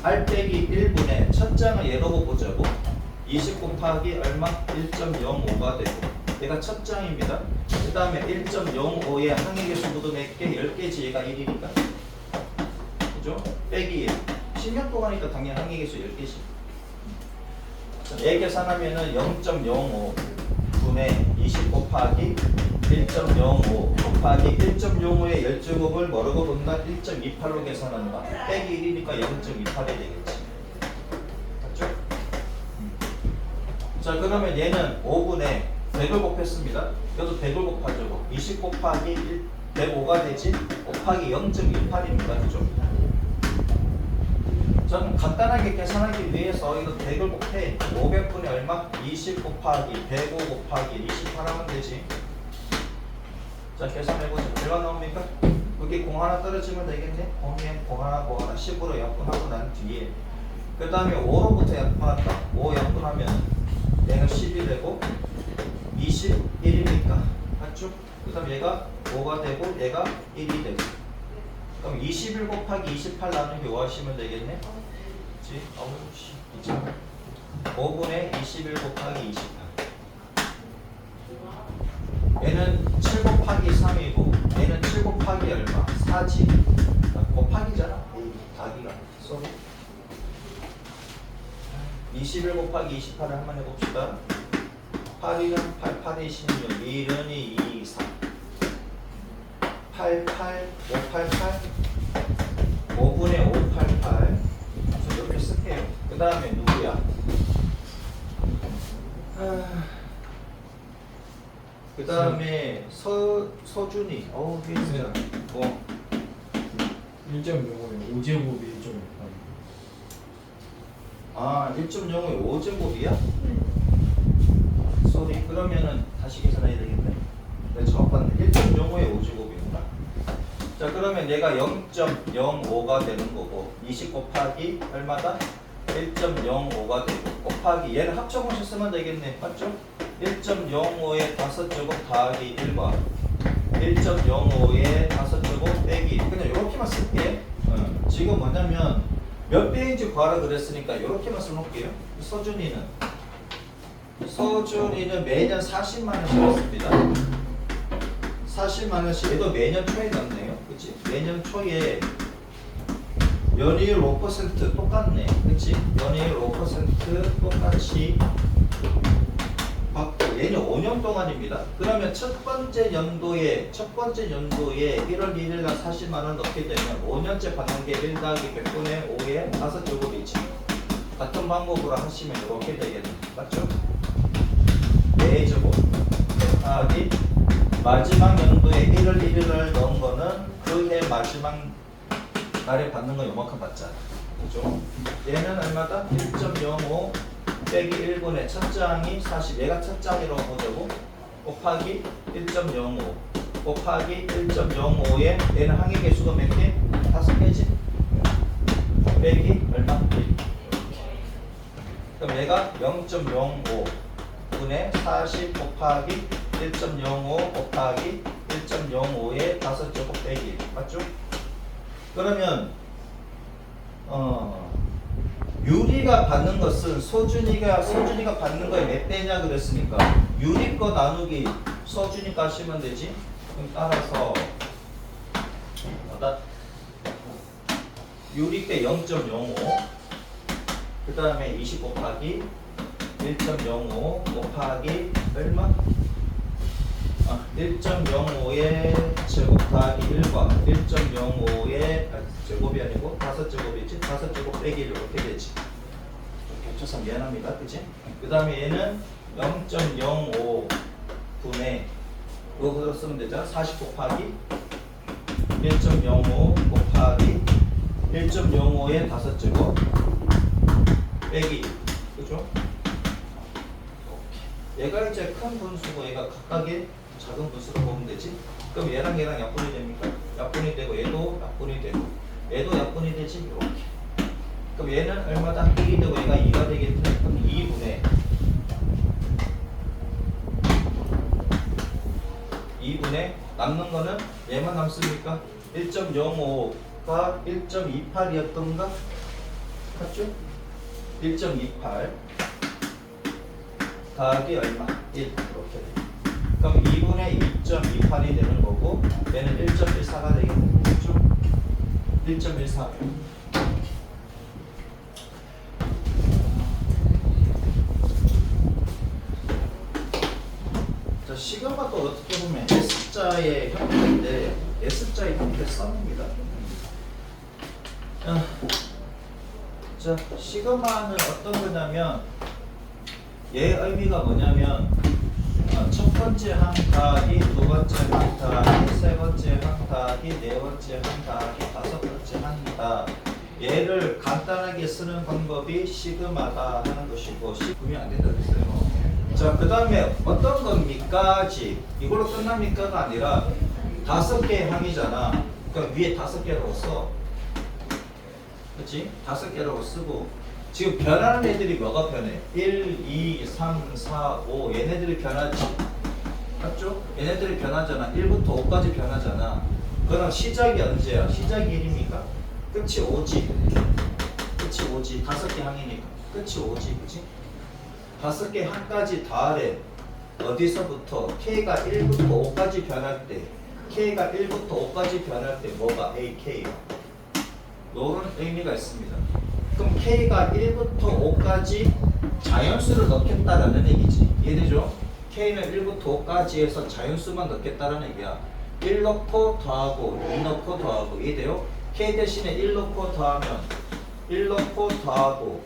R 빼기 1분의 첫 장을 얘로 보자고. 20 곱하기 얼마? 1.05가 되고. 얘가 첫 장입니다. 그 다음에 1.05에 항해계수 모두 몇 개? 10개지. 얘가 1이니까. 그죠? 빼기 1. 10년 동안이니까 당연히 항해계수 10개지. 얘 계산하면은 0.05 분의 20 곱하기 1.05 곱하기 1.05의 10제곱을 뭐라고 본다? 1.28로 계산한다. 빼기 1이니까 0.28이 되겠지. 맞죠? 자, 그러면 얘는 5분의 100을 곱했습니다. 이것도 100을 곱하자고. 20 곱하기 105가 되지? 곱하기 0.28입니다. 그죠? 저는 간단하게 계산하기 위해서 이거 100을 곱해. 500분의 얼마? 20 곱하기 105 곱하기 28 하면 되지. 자, 계산해보자. 얼마 나옵니까? 여기 공 하나 떨어지면 되겠네. 공 하나 10으로 약분하고 난 뒤에 그 다음에 5로부터 약분한다. 5 약분하면 얘가 10이 되고 21이니까 맞죠? 그 다음 얘가 5가 되고 얘가 1이 되고 그럼 21 곱하기 28 나누기 5 하시면 되겠네. 그치? 5분의 21 곱하기 28 얘는 7 곱하기 3이고 얘는 7 곱하기 얼마? 4지. 곱하기잖아. 더하기가. 쏘리. 21 곱하기 28을 한번 해봅시다. 8이는 8, 8이 16, 1은 2, 2, 3 8, 8, 588 5분의 588 그래서 이렇게 쓸게요. 그 다음에 누구야? 그 다음에 서준이 괜찮아. 1.05에 5제곱이 1.5. 1.05에 5제곱이야? 쏘리. 그러면은 다시 계산해야 되겠네. 네, 정확한데 1.05에 5제곱이구나. 자, 그러면 얘가 0.05가 되는 거고 20 곱하기 얼마다? 1.05가 되고 곱하기 얘를 합쳐서 쓰면 되겠네. 맞죠? 1.05에 5제곱 더하기 1과 1.05에 5제곱 빼기 그냥 이렇게만 쓸게. 지금 뭐냐면 몇 배인지 구하라 그랬으니까 이렇게만 써놓을게요. 서준이는 매년 40만 원씩 넣습니다. 40만 원씩 얘도 매년 초에 넣네요. 그치? 매년 초에 연이율 5% 똑같네. 그치? 연이율 5% 똑같이 받고 얘는 5년 동안입니다. 그러면 첫 번째 연도에 1월 1일 날 40만 원 넣게 되면 5년째 받는 게 1 더하기 100분의 5에 5제곱이지. 같은 방법으로 하시면 이렇게 되겠네. 맞죠? 4제곱 더하기 마지막 연도에 1월 1일 날 넣은 거는 그 해 마지막 날에 받는 거 요만큼 받잖아. 그죠? 얘는 얼마다? 1.05 빼기 1분의 첫 장이 40 얘가 첫 장이라고 보자고 곱하기 1.05 곱하기 1.05에 얘는 항해 개수가 몇 개? 5개지? 빼기 얼마? 1 그럼 얘가 0.05 분의 40 곱하기 1.05 곱하기 1.05에 5제곱 빼기 1 맞죠? 그러면 유리가 받는 것은 서준이가 받는 거에 몇 배냐 그랬으니까 유리 거 나누기 서준이가 하시면 되지. 그럼 따라서 유리때 0.05 그 다음에 20 곱하기 1.05 곱하기 얼마? 1.05의 제곱 더하기 1과 1.05의 제곱이 아니고 5제곱이지? 5제곱 빼기 1 이렇게 되지. 좀 겹쳐서 미안합니다. 그치? 그 다음에 얘는 0.05 분의 이거 그대로 쓰면 되잖아. 40 곱하기 1.05 곱하기 1.05의 5제곱 빼기 1. 그죠? 얘가 이제 큰 분수고 얘가 각각의 작은 분수로 보면 되지. 그럼 얘랑 약분이 됩니까? 약분이 되고 얘도 약분이 되고 얘도 약분이 되지. 이렇게. 그럼 얘는 얼마다 1이 되고 얘가 2가 되겠네. 그럼 2분의 남는 거는 얘만 남습니까? 1.05가 1.28이었던가? 맞죠? 1.28 더하기 얼마? 1 이렇게 돼. 그럼 2분의 2.28이 되는 거고 얘는 1.14가 되겠네. 그렇죠? 1.14. 자, 시그마 또 어떻게 보면 S자의 형태인데 S자의 형태 썸입니다. 자, 시그마는 어떤 거냐면 얘의 의미가 뭐냐면 첫 번째 항 더하기 두 번째 항 더하기 세 번째 항 더하기 네 번째 항 더하기 다섯 번째 항이다. 얘를 간단하게 쓰는 방법이 시그마다 하는 것이고 구면 안 된다 그랬어요. 자, 그 다음에 어떤 겁니까? 이걸로 끝납니까가 아니라 5개의 항이잖아. 그러니까 위에 5개라고 써. 그렇지? 5개라고 쓰고 지금 변하는 애들이 뭐가 변해? 1, 2, 3, 4, 5 얘네들이 변하지. 맞죠? 얘네들이 변하잖아. 1부터 5까지 변하잖아. 그럼 시작이 언제야? 시작이 1입니까? 끝이 5지. 끝이 5지. 5개 항이니까 끝이 5지. 그치? 5개 항까지 더하래. 어디서부터? K가 1부터 5까지 변할 때 K가 1부터 5까지 변할 때 뭐가? A, K가 이런 의미가 있습니다. 그럼 K가 1부터 5까지 자연수를 넣겠다라는 얘기지. 이해되죠? K는 1부터 5까지 해서 자연수만 넣겠다라는 얘기야. 1 넣고 더하고 2 넣고 더하고. 이해돼요? K 대신에 1 넣고 더하면 1 넣고 더하고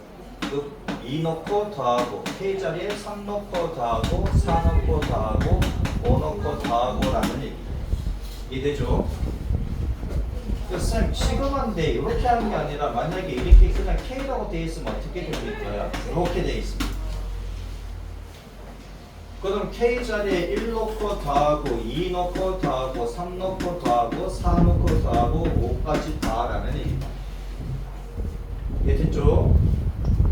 2 넣고 더하고 K 자리에 3 넣고 더하고 4 넣고 더하고 5 넣고 더하고 라는 얘기. 이해되죠? 쌤, 시그마인데 이렇게 하는 게 아니라 만약에 이렇게 그냥 K라고 되어 있으면 어떻게 됩니까? 이렇게 되어 있습니다. 그럼 K 자리에 1 넣고 더하고 2 넣고 더하고 3 넣고 더하고 4 넣고 더하고 5까지 더하라는 얘기입니다. 이해됐죠?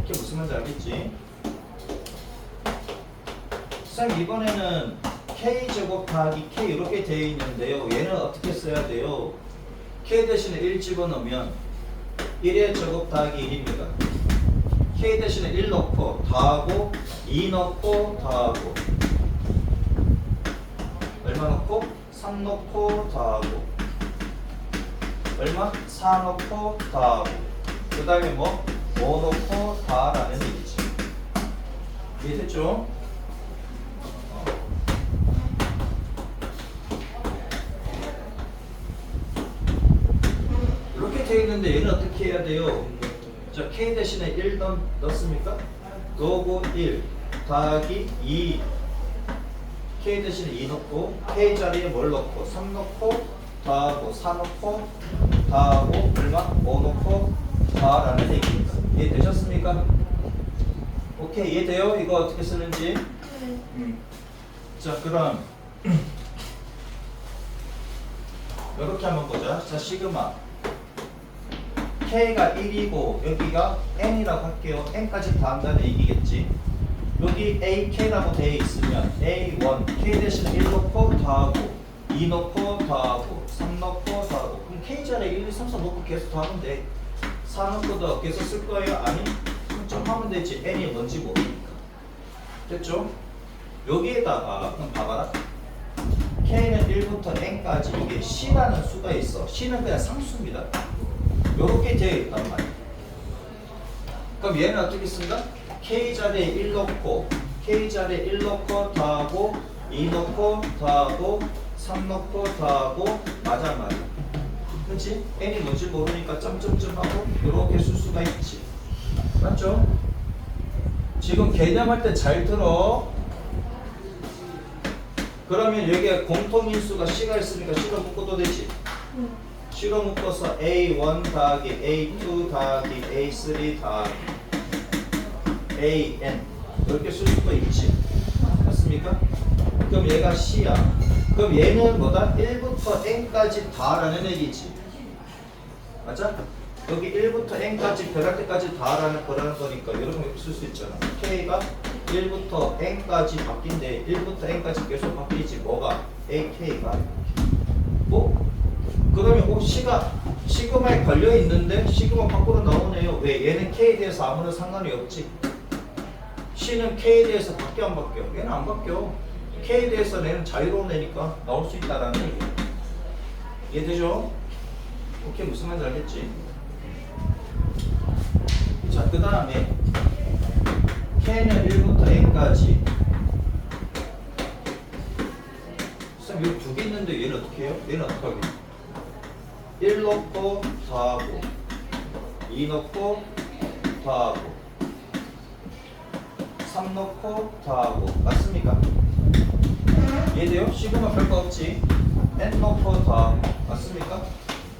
이게 무슨 말인지 알겠지? 쌤, 이번에는 K제곱 더하기 K 이렇게 되어 있는데요. 얘는 어떻게 써야 돼요? K 대신에 1 집어넣으면 1의 제곱 더하기 1입니다. K 대신에 1 넣고 더하고 2 넣고 더하고 얼마 넣고? 3 넣고 더하고 얼마? 4 넣고 더하고 그 다음에 뭐? 5 넣고 더하라는 얘기지. 이해됐죠? 이렇게 되어 있는데 얘는 어떻게 해야 돼요? 자, K 대신에 1 넣습니까? 넣고 1 더하기 2 K 대신에 2 넣고 K 자리에 뭘 넣고 3 넣고 더하고 4 넣고 더하고 얼마? 5 넣고 더하라는 얘기입니다. 이해되셨습니까? 오케이, 이해돼요? 이거 어떻게 쓰는지? 자, 그럼 이렇게 한번 보자. 자, 시그마 K가 1이고 여기가 N이라고 할게요. N까지 더한다는 얘기겠지. 여기 AK라고 되어 있으면 A1 K 대신에 1 넣고 더하고 2 넣고 더하고 3 넣고 더하고 그럼 K 자리에 1, 2, 3, 4 넣고 계속 더하면 돼. 4 넣고 더 계속 쓸 거예요? 아니? 좀 하면 되지. N이 뭔지 모르니까. 됐죠? 여기에다가 그럼 봐봐라. K는 1부터 N까지 이게 C라는 수가 있어. C는 그냥 상수입니다. 요렇게 되어 있단 말이야. 그럼 얘는 어떻게 쓴다? K 자리에 1 넣고 K 자리에 1 넣고 더하고 2 넣고 더하고 3 넣고 더하고 맞아 맞아. 그치? n이 뭔지 모르니까 점점점 하고 이렇게 쓸 수가 있지. 맞죠? 지금 개념할 때 잘 들어. 그러면 여기에 공통인수가 C가 있으니까 C로 묶어도 되지. C로 묶어서 A1 더하기 A2 더하기 A3 더하기 AN 이렇게 쓸 수도 있지. 맞습니까? 그럼 얘가 C야. 그럼 얘는 뭐다? 1부터 N까지 다라는 얘기지. 맞아? 여기 1부터 N까지 변할 때까지 다라는 거니까 이렇게 쓸 수 있잖아. K가 1부터 N까지 바뀐대. 1부터 N까지 계속 바뀌지. 뭐가? AK가. 뭐? 그러면 시그마에 걸려 있는데 시그마 밖으로 나오네요. 왜? 얘는 K에 대해서 아무런 상관이 없지. C는 K에 대해서 바뀌어 안 바뀌어? 얘는 안 바뀌어. K에 대해서 얘는 자유로운 애니까 나올 수 있다라는 얘기. 이해되죠? 오케이, 무슨 말인지 알겠지? 자, 그 다음에 K는 1부터 N까지. 쌤, 여기 두 개 있는데 얘는 어떻게 해요? 얘는 어떻게 하겠어? 1 넣고 더하고 2 넣고 더하고 3 넣고 더하고 맞습니까? 이해돼요? 시그마 별거 없지? n 넣고 더하고 맞습니까?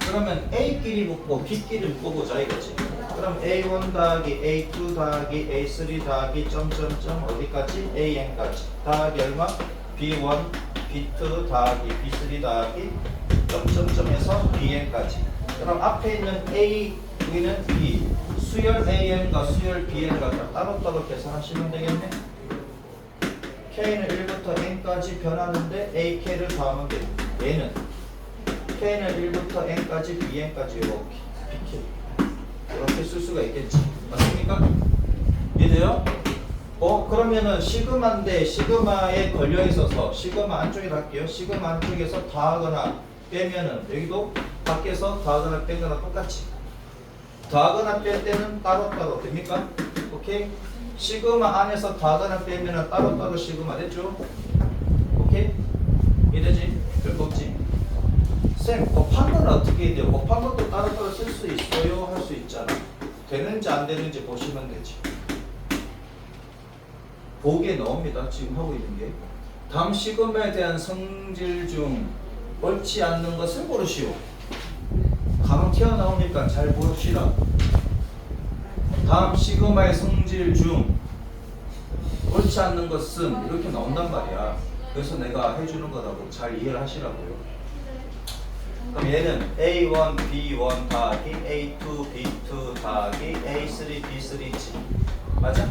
그러면 A끼리 묶고 B끼리 묶어보자 이거지. 그럼 A1 더하기 A2 더하기 A3 더하기 점점점 어디까지? AN까지 더하기 얼마? B1 B2 더하기 B3 더하기 점점점에서 BN까지. 그럼 앞에 있는 A, 여기는 B, 수열 AN과 수열 BN 갖다 따로따로 계산하시면 되겠네. K는 1부터 N까지 변하는데 AK를 더하면 돼. 얘는 K는 1부터 N까지 BN까지 이렇게 BK 이렇게 쓸 수가 있겠지. 맞습니까? 이해돼요? 그러면은 시그마인데 시그마에 걸려 있어서 시그마 안쪽에 할게요. 시그마 안쪽에서 더하거나 빼면은 여기도 밖에서 더하거나 빼거나 똑같이. 더하거나 뺄 때는 따로따로 됩니까? 오케이? 시그마 안에서 더하거나 빼면은 따로따로 시그마 됐죠? 오케이? 이해되지? 별거 없지? 쌤, 곱한 건 어떻게 돼요? 곱한 것도 따로따로 쓸 수 있어요? 할 수 있잖아. 되는지 안 되는지 보시면 되지. 보기에 나옵니다. 지금 하고 있는 게. 다음 시그마에 대한 성질 중 옳지 않는 것을 고르시오. 가만 튀어나오니까 잘 보시라. 다음 시그마의 성질 중 옳지 않는 것은 이렇게 나온단 말이야. 그래서 내가 해주는 거라고 잘 이해를 하시라고요. 그럼 얘는 A1, B1 더하기 A2, B2 더하기 A3, B3지. 맞아?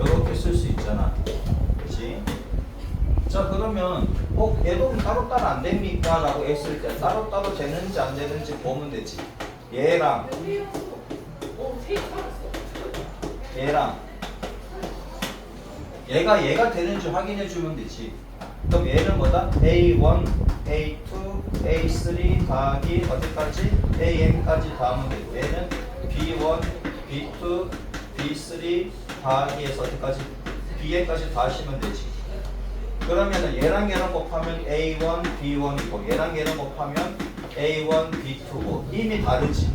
이렇게 쓸 수 있잖아. 그렇지? 자, 그러면 얘도 따로따로 안 됩니까? 라고 했을 때 따로따로 되는지 안 되는지 보면 되지. 얘랑 얘가 되는지 확인해 주면 되지. 그럼 얘는 뭐다? A1, A2, A3 더하기 어디까지? AN까지 더하면 되고 얘는 B1, B2, B3 더하기에서 어디까지? BN까지 더하시면 되지. 그러면은 얘랑 얘랑 곱하면 A1, B1이고 얘랑 얘랑 곱하면 A1, B2고 이미 다르지.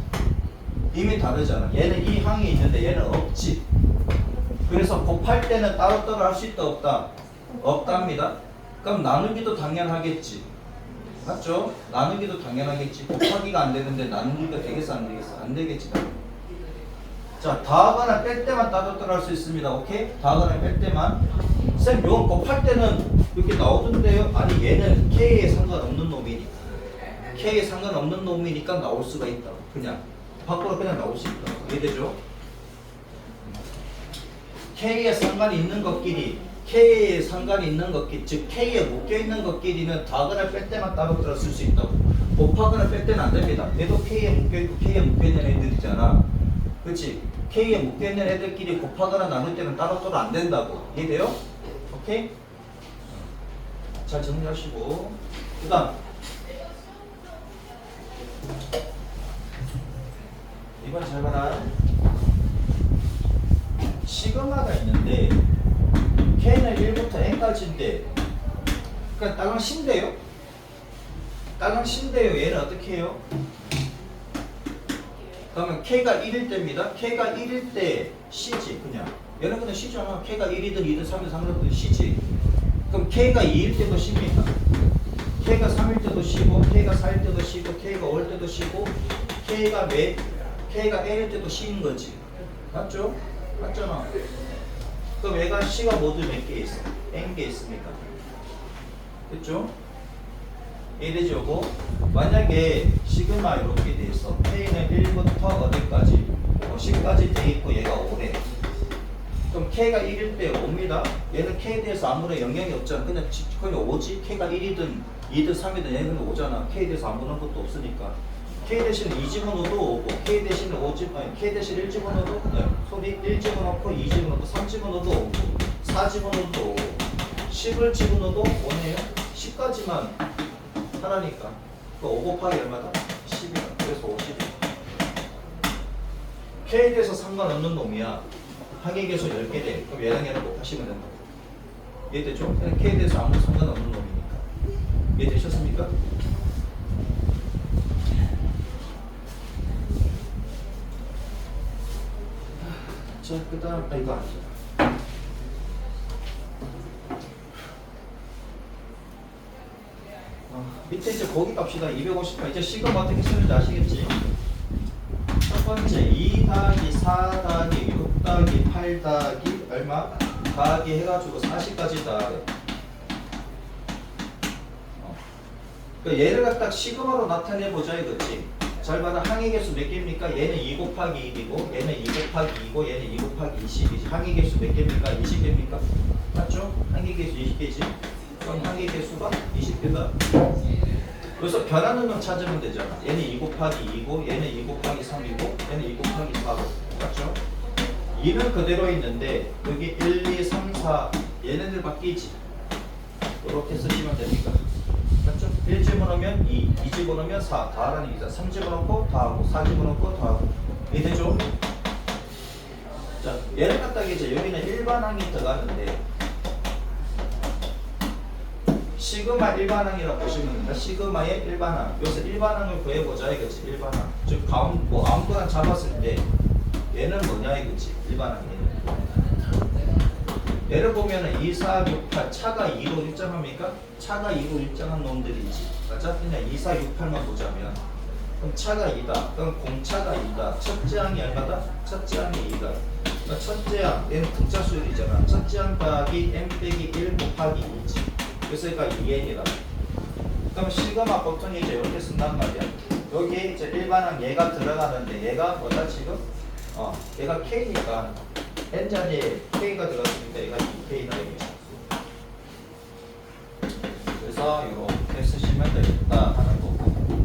이미 다르잖아. 얘는 이 항이 있는데 얘는 없지. 그래서 곱할 때는 따로따로 할 수 있다 없다? 없답니다. 그럼 나누기도 당연하겠지. 맞죠? 나누기도 당연하겠지. 곱하기가 안 되는데 나누기가 되겠어 안 되겠어? 안 되겠지. 자, 더하거나 뺄 때만 따로따로 할 수 있습니다. 오케이? 더하거나 뺄 때만. 쌤, 이건 곱할 때는 이렇게 나오던데요? 아니, 얘는 K에 상관없는 놈이니까. K에 상관없는 놈이니까 나올 수가 있다. 그냥. 밖으로 그냥 나올 수 있다. 이해되죠? K에 상관이 있는 것끼리, K에 상관이 있는 것끼리, 즉 K에 묶여있는 것끼리는 더하거나 뺄 때만 따로따로 쓸 수 있다고. 곱하거나 뺄 때는 안 됩니다. 얘도 K에 묶여있고 K에 묶여있는 애들이잖아. 그렇지? K에 묶여있는 애들끼리 곱하거나 나눌 때는 따로따로 안 된다고. 이해돼요? 오케이? 잘 정리하시고. 그 다음 이번 잘 봐라. 시그마가 있는데 K는 1부터 N까지인데 그러니까 땅은 신대요. 땅은 신대요. 얘는 어떻게 해요? 그러면 K가 1일 때입니다. K가 1일 때 C지 그냥. 얘는 그냥 C잖아. K가 1이든 2든 3이든 상관없든 C지. 그럼 K가 2일 때도 C입니까? K가 3일 때도 C고 K가 4일 때도 C고 K가 5일 때도 C고 K가 N일 때도 C인 거지. 맞죠? 맞잖아. 그럼 얘가 C가 모두 몇 개 있어? N개 있으니까. 됐죠? 이래저고 만약에 시그마 이렇게 돼 있어. K는 1부터 어디까지? 10까지 돼 있고 얘가 5래. 그럼 K가 1일 때 5입니다. 얘는 K에 대해서 아무런 영향이 없잖아. 그냥 5지? K가 1이든 2든 3이든 얘는 5잖아. K에 대해서 아무런 것도 없으니까. K 대신에 2 집어넣어도 5고 K 대신에 K 대신에 1 집어넣어도 1 집어넣고 2 집어넣고 3 집어넣어도 5고 4 집어넣어도 5고 10을 집어넣어도 5네요. 10까지만 하라니까. 그 5 곱하기 얼마다? 10이야. 그래서 50. K에 대해서 상관없는 놈이야. 항의계수 10개 돼. 그럼 얘랑 곱하시면 된다. 이해되죠? K에 대해서 아무 상관없는 놈이니까. 이해되셨습니까? 자, 그 다음, 이거 아니죠. 밑에 이제 거기 갑시다. 258. 이제 시그마 어떻게 쓰는지 아시겠지? 첫 번째, 2 더하기 4 더하기 6 더하기 8 더하기 얼마? 더하기 해가지고 40까지 더하래. 그러니까 얘를 갖다 시그마로 나타내보자 이거지. 잘 봐라. 항의계수 몇 개입니까? 얘는 2 곱하기 1이고 얘는 2 곱하기 2고 얘는 2 곱하기 20이지. 항의계수 몇 개입니까? 20개입니까? 맞죠? 항의계수 20개지. 그럼 항의계수가 20개다. 그래서 변하는 놈 찾으면 되잖아. 얘는 2 곱하기 2고 얘는 2 곱하기 3이고 얘는 2 곱하기 4고. 맞죠? 2는 그대로 있는데 여기 1, 2, 3, 4 얘네들 바뀌지. 이렇게 쓰시면 됩니까? 맞죠? 1 집어넣으면 2, 2 집어넣으면 4 다하라는 얘기죠. 3 집어넣고 다하고 4 집어넣고 다하고. 이해되죠? 자, 얘를 갖다가 이제 여기는 일반항이 들어가는데 시그마 일반항이라고 보시면 됩니다. 시그마의 일반항. 여기서 일반항을 구해보자 이거지. 일반항. 즉 아무거나 잡았을 때 얘는 뭐냐 이거지. 일반항이. 얘를 보면은 2, 4, 6, 8 차가 2로 일정합니까? 차가 2로 일정한 놈들이지. 맞아? 그냥 2, 4, 6, 8만 보자면 그럼 차가 2다. 그럼 공차가 2다. 첫째 항이 얼마다? 첫째 항이 2다. 그러니까 첫째 항, 얘는 등차 수열이잖아. 첫째 항 더하기 n 빼기 1 곱하기 2지. 그래서 얘가 2n이다. 그럼 시그마 보통 이제 이렇게 쓴단 말이야. 여기 이제 일반항 얘가 들어가는데 얘가 뭐다 지금? 얘가 K니까 n자리에 K가 들어갔으니까 얘가 2K다 이거야. 그래서 이렇게 쓰시면 되겠다 하는 거고.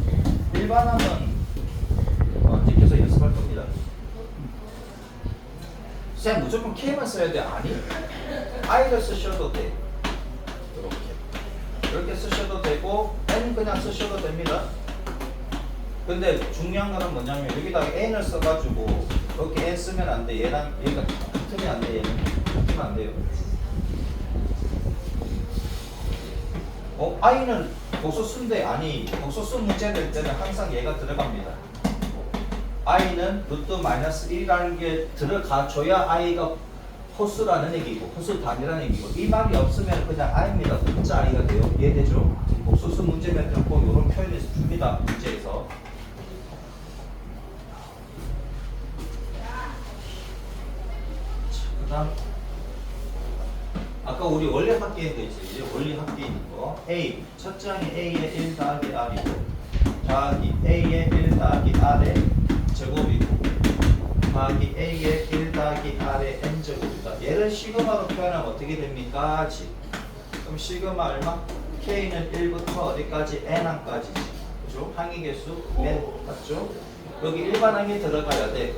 일반항은 찍혀서 연습할 겁니다. 쌤 무조건 K만 써야 돼? 아니, I를 쓰셔도 돼. 이렇게 쓰셔도 되고 N 그냥 쓰셔도 됩니다. 근데 중요한 거는 뭐냐면 여기다가 N을 써가지고 이렇게 N 쓰면 안 돼. 얘랑 얘가 붙으면 안 돼. 얘는 붙으면 안 돼요. I는 복소수인데 아니, 복소수 문제 될 때는 항상 얘가 들어갑니다. I는 루트 마이너스 1이라는 게 들어가줘야 I가 호수라는 얘기고 호수 단위라는 얘기고 이 말이 없으면 그냥 I입니다. 문자 I가 돼요. 이해되죠? 복소수 문제면 꼭 이런 표현을 줍니다. 문제에서. 그 다음 아까 우리 원래 합계한 거 있지. 이제 원리 합계인 거 A 첫째 항이 A의 1 더하기 R이고 더하기 A의 1 더하기 R의 제곱이고 더하기 A의 1 더하기 R의 N제곱이다. 얘를 시그마로 표현하면 어떻게 됩니까? 그럼 시그마 얼마? K는 1부터 어디까지? N항까지지. 그죠? 항의계수 N 맞죠? 여기 일반항이 들어가야 돼.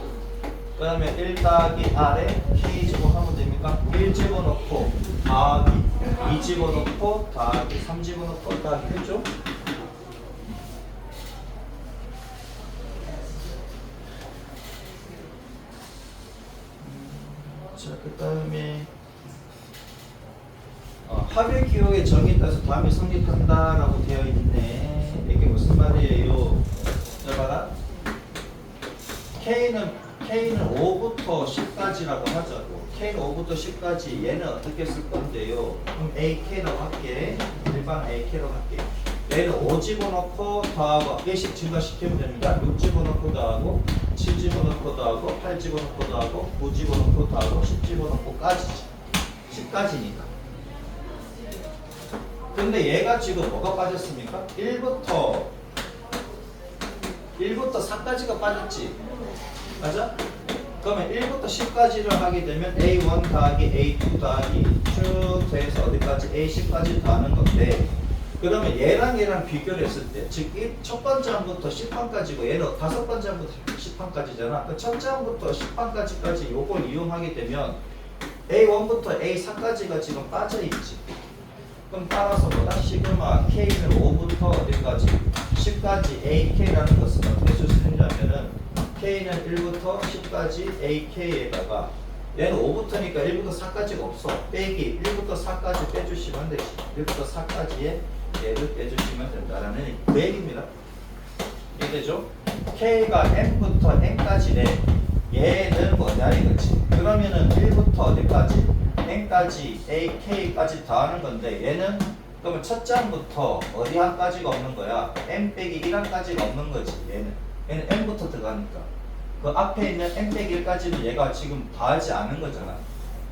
그 다음에 1 더하기 R에 K 집어넣으면 됩니까? 1 집어넣고 더하기 2 집어넣고 더하기 3 집어넣고 더하기 했죠? 자, 그 다음에 합의 기호의 정의에 따라서 다음이 성립한다라고 되어 있네. 이게 무슨 말이에요? 자, 봐라. K는 5부터 10까지라고 하자고. K는 5부터 10까지 얘는 어떻게 쓸 건데요? 그럼 AK라고 할게. 일반 AK라고 할게. 얘는 5 집어넣고 더하고 1씩 증가시키면 됩니다. 6 집어넣고 더하고 7 집어넣고 더하고 8 집어넣고 더하고 9 집어넣고 더하고 10 집어넣고까지지. 10까지니까. 근데 얘가 지금 뭐가 빠졌습니까? 1부터 4까지가 빠졌지. 맞아? 그러면 1부터 10까지를 하게 되면 A1 더하기 A2 더하기 쭉 돼서 어디까지? A10까지 더하는 건데, 그러면 얘랑 비교를 했을 때, 즉 첫 번째 항부터 10항까지고 얘는 다섯 번째 항부터 10항까지잖아. 그 첫째 항부터 10항까지까지 요걸 이용하게 되면 A1부터 A4까지가 지금 빠져있지. 그럼 따라서 뭐다? 시그마 K는 5부터 어디까지? 10까지 AK라는 것은 어떻게 쓸 수 있냐면은 K는 1부터 10까지 AK에다가 얘는 5부터니까 1부터 4까지가 없어. 빼기 1부터 4까지 빼주시면 되지. 1부터 4까지에 얘를 빼주시면 된다라는 그 얘기입니다. 이해되죠? K가 M부터 N까지래. 얘는 뭐냐 이거지. 그러면은 1부터 어디까지? N까지 AK까지 더하는 건데 얘는 그러면 첫 장부터 어디 한까지가 없는 거야? M 빼기 1항까지가 없는 거지. 얘는 N부터 들어가니까 그 앞에 있는 M 빼기 1까지는 얘가 지금 더하지 않은 거잖아.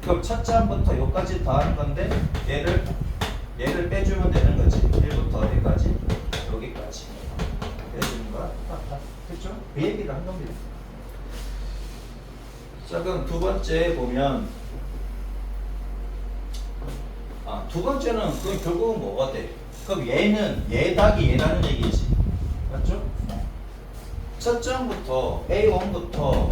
그럼 첫 장부터 여기까지 더하는 건데 얘를 빼주면 되는 거지. 1부터 어디까지? 여기까지 빼주는 거야. 됐죠? 그 얘기를 한 겁니다. 자, 그럼 두 번째 보면 두 번째는 그 결국은 뭐가 돼? 그럼 얘 닭이 얘라는 얘기지. 맞죠? 첫 장부터 A1부터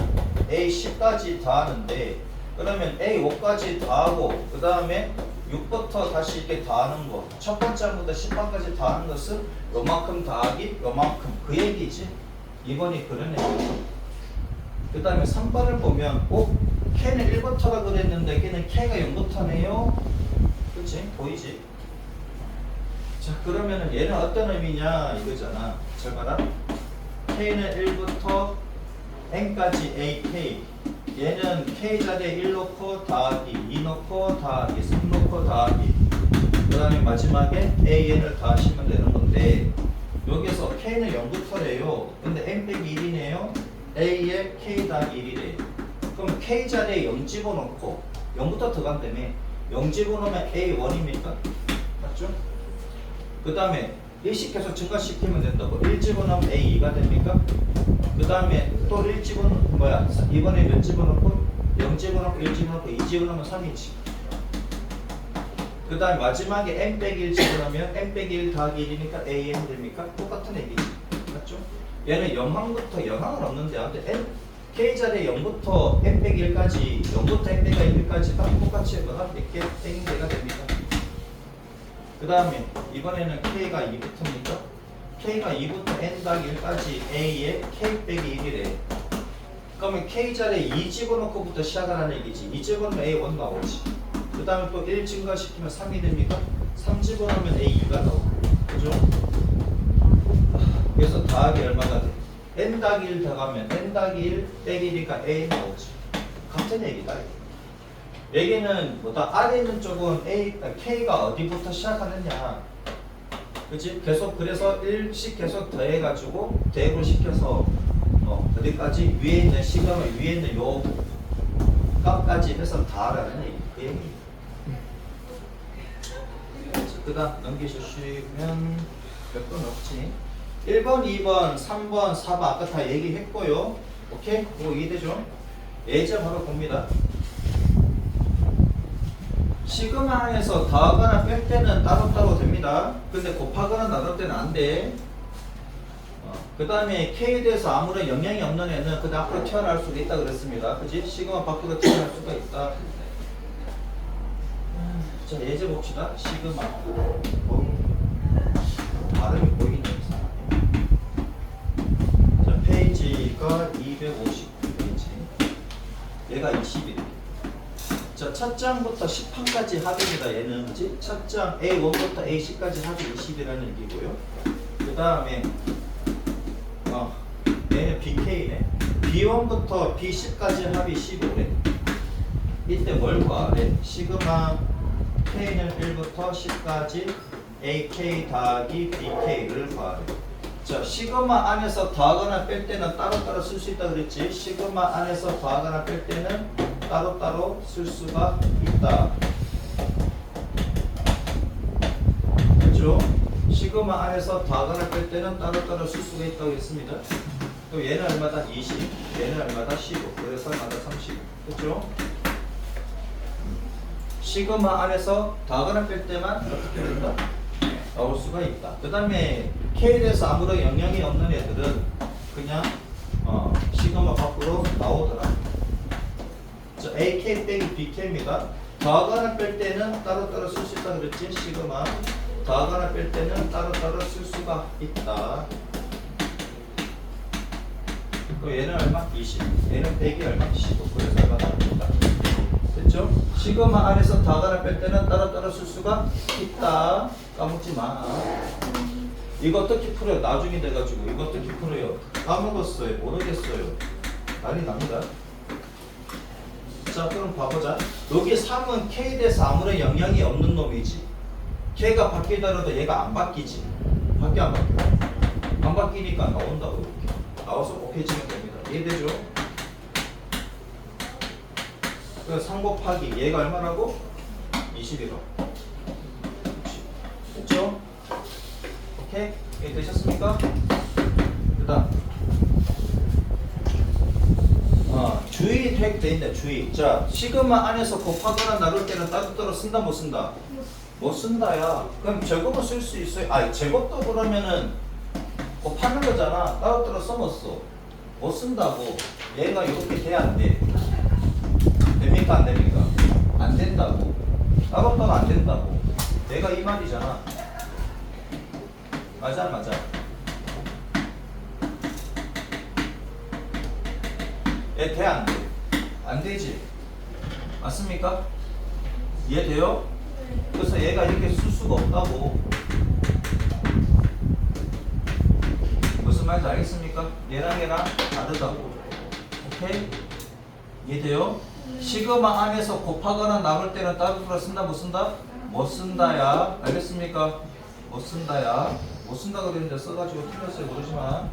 A10까지 더하는데 그러면 A5까지 더하고 그 다음에 6부터 다시 이렇게 더하는 거. 첫 번째 항부터 10항까지 더하는 것은 요만큼 더하기 요만큼 그 얘기지. 2번이 그런 얘기지. 그 다음에 3번을 보면 K는 1부터라 그랬는데 걔는 K가 0부터네요. 그치? 보이지? 자, 그러면은 얘는 어떤 의미냐 이거잖아. 잘 봐라. K는 1부터 N까지 AK. 얘는 K 자리에 1 넣고 더하기 2 넣고 더하기 3 넣고 더하기 그 다음에 마지막에 AN을 더하시면 되는 건데 여기서 K는 0부터래요. 근데 N 빼기 1이네요. A에 K 더하기 1이래요. 그럼 K 자리에 0 집어넣고 0부터 들어간다며 0 집어넣으면 A1입니까? 맞죠? 그 다음에 1씩 계속 증가시키면 된다고. 1 집어넣으면 A2가 됩니까? 그 다음에 또 1 집어넣으면 뭐야? 이번에 몇 집어넣고? 0 집어넣고 1 집어넣고 2 집어넣으면 3이지. 그 다음에 마지막에 n 빼기 1 집어넣으면 n 빼기 1 더하기 1이니까 AN 됩니까? 똑같은 얘기지. 맞죠? 얘는 0항부터 0항은 없는데 아무튼 K 자리에 0부터 n 빼기 1까지 0부터 n 빼기 1까지가 똑같이 해봐라. 이렇게 N개가 됩니다. 그 다음에 이번에는 K가 2부터입니까? K가 2부터 N 더하기 1까지 A에 K 빼기 1이래. 그러면 K 자리에 2 집어넣고부터 시작하라는 얘기지. 2 집어넣으면 A1 나오지. 그 다음에 또 1 증가시키면 3이 됩니까? 3 집어넣으면 A2가 나오고. 그죠? 그래서 더하기 얼마가 돼? N 더하기 1 더하면 N 더하기 1 빼기 1이니까 A 나오지. 같은 얘기다. 여기는 뭐다? 아래 있는 쪽은 K가 어디부터 시작하느냐. 그치? 계속 그래서 1씩 계속 더해가지고 대입을 시켜서 어디까지? 위에 있는 시간을 위에 있는 요 값까지 해서 다 하라는 얘기. 그 얘기. 그 다음 넘기시면 몇 번 없지? 1번, 2번, 3번, 4번 아까 다 얘기했고요. 오케이? 그거 이해되죠? 예제 바로 봅니다. 시그마 안에서 더하거나 뺄 때는 따로따로 됩니다. 근데 곱하거나 나눌 때는 안 돼. 그 다음에 K에 대해서 아무런 영향이 없는 애는 그 앞으로 튀어나올 수가 있다 그랬습니다. 그지? 시그마 밖으로 튀어나올 수가 있다. 자, 예제 봅시다. 시그마. 발음이 보이네. 자, 페이지가 259페이지. 얘가 20이래. 자, 첫 장부터 10판까지 합입니다. 얘는 그지? 첫 장 A1부터 A10까지 합이 20이라는 얘기고요. 그 다음에 얘는 BK네. B1부터 B10까지 합이 15래. 이때 뭘 구하래? 시그마 K는 1부터 10까지 AK 더하기 BK를 구하래. 자, 시그마 안에서 더하거나 뺄 때는 따로따로 쓸 수 있다 그랬지? 시그마 안에서 더하거나 뺄 때는 따로따로 쓸 수가 있다. 그렇죠? 시그마 안에서 더하거나 뺄 때는 따로따로 쓸 수가 있다고 했습니다. 또 얘는 얼마다? 20, 얘는 얼마다? 15, 그래서 얼마다? 35. 그렇죠? 시그마 안에서 더하거나 뺄 때만 어떻게 된다? 나올 수가 있다. 그 다음에 K에 대해서 아무런 영향이 없는 애들은 그냥 시그마 밖으로 나오더라. 자, AK 빼기 BK입니다. 더하거나 뺄 때는 따로따로 쓸 수 있다 그랬지? 시그마. 더하거나 뺄 때는 따로따로 쓸 수가 있다. 그 얘는 얼마? 20. 얘는 빼기 얼마? 15. 그래서 얼마다? 있다. 됐죠? 시그마 안에서 더하거나 뺄 때는 따로따로 쓸 수가 있다. 까먹지 마. 이거 어떻게 풀어요? 나중에 돼가지고 이거 어떻게 풀어요? 까먹었어요. 모르겠어요. 난리 납니다. 자, 그럼 봐보자. 여기 3은 K에 대해서 아무런 영향이 없는 놈이지. K가 바뀌더라도 얘가 안 바뀌지. 바뀌어 안 바뀌어? 안 바뀌니까 나온다고 이렇게. 나와서 곱해지면 됩니다. 이해되죠? 그래서 3 곱하기 얘가 얼마라고? 21호. 됐죠? 오케이? 이해되셨습니까? 그 다음 주의 획돼 있네. 주의. 자, 시그마 안에서 곱하거나 나눌 때는 따로따로 쓴다 못 쓴다? 못 쓴다야. 그럼 제곱은 쓸 수 있어요. 제곱도 그러면은 곱하는 거잖아. 따로따로 써먹었어. 못 쓴다고. 얘가 이렇게 돼야 안 돼. 됩니까 안 됩니까? 안 된다고. 따로따로 안 된다고. 내가 이 말이잖아. 맞아 안 맞아? 얘 돼 안 돼? 안 되지. 맞습니까? 이해돼요? 그래서 얘가 이렇게 쓸 수가 없다고. 무슨 말인지 알겠습니까? 얘랑 다르다고. 오케이? 이해돼요? 시그마 안에서 곱하거나 남을 때는 따로따로 쓴다 못 쓴다? 못 쓴다야. 알겠습니까? 못 쓴다야. 못 쓴다 그랬는데 써가지고 틀렸어요. 그러지마.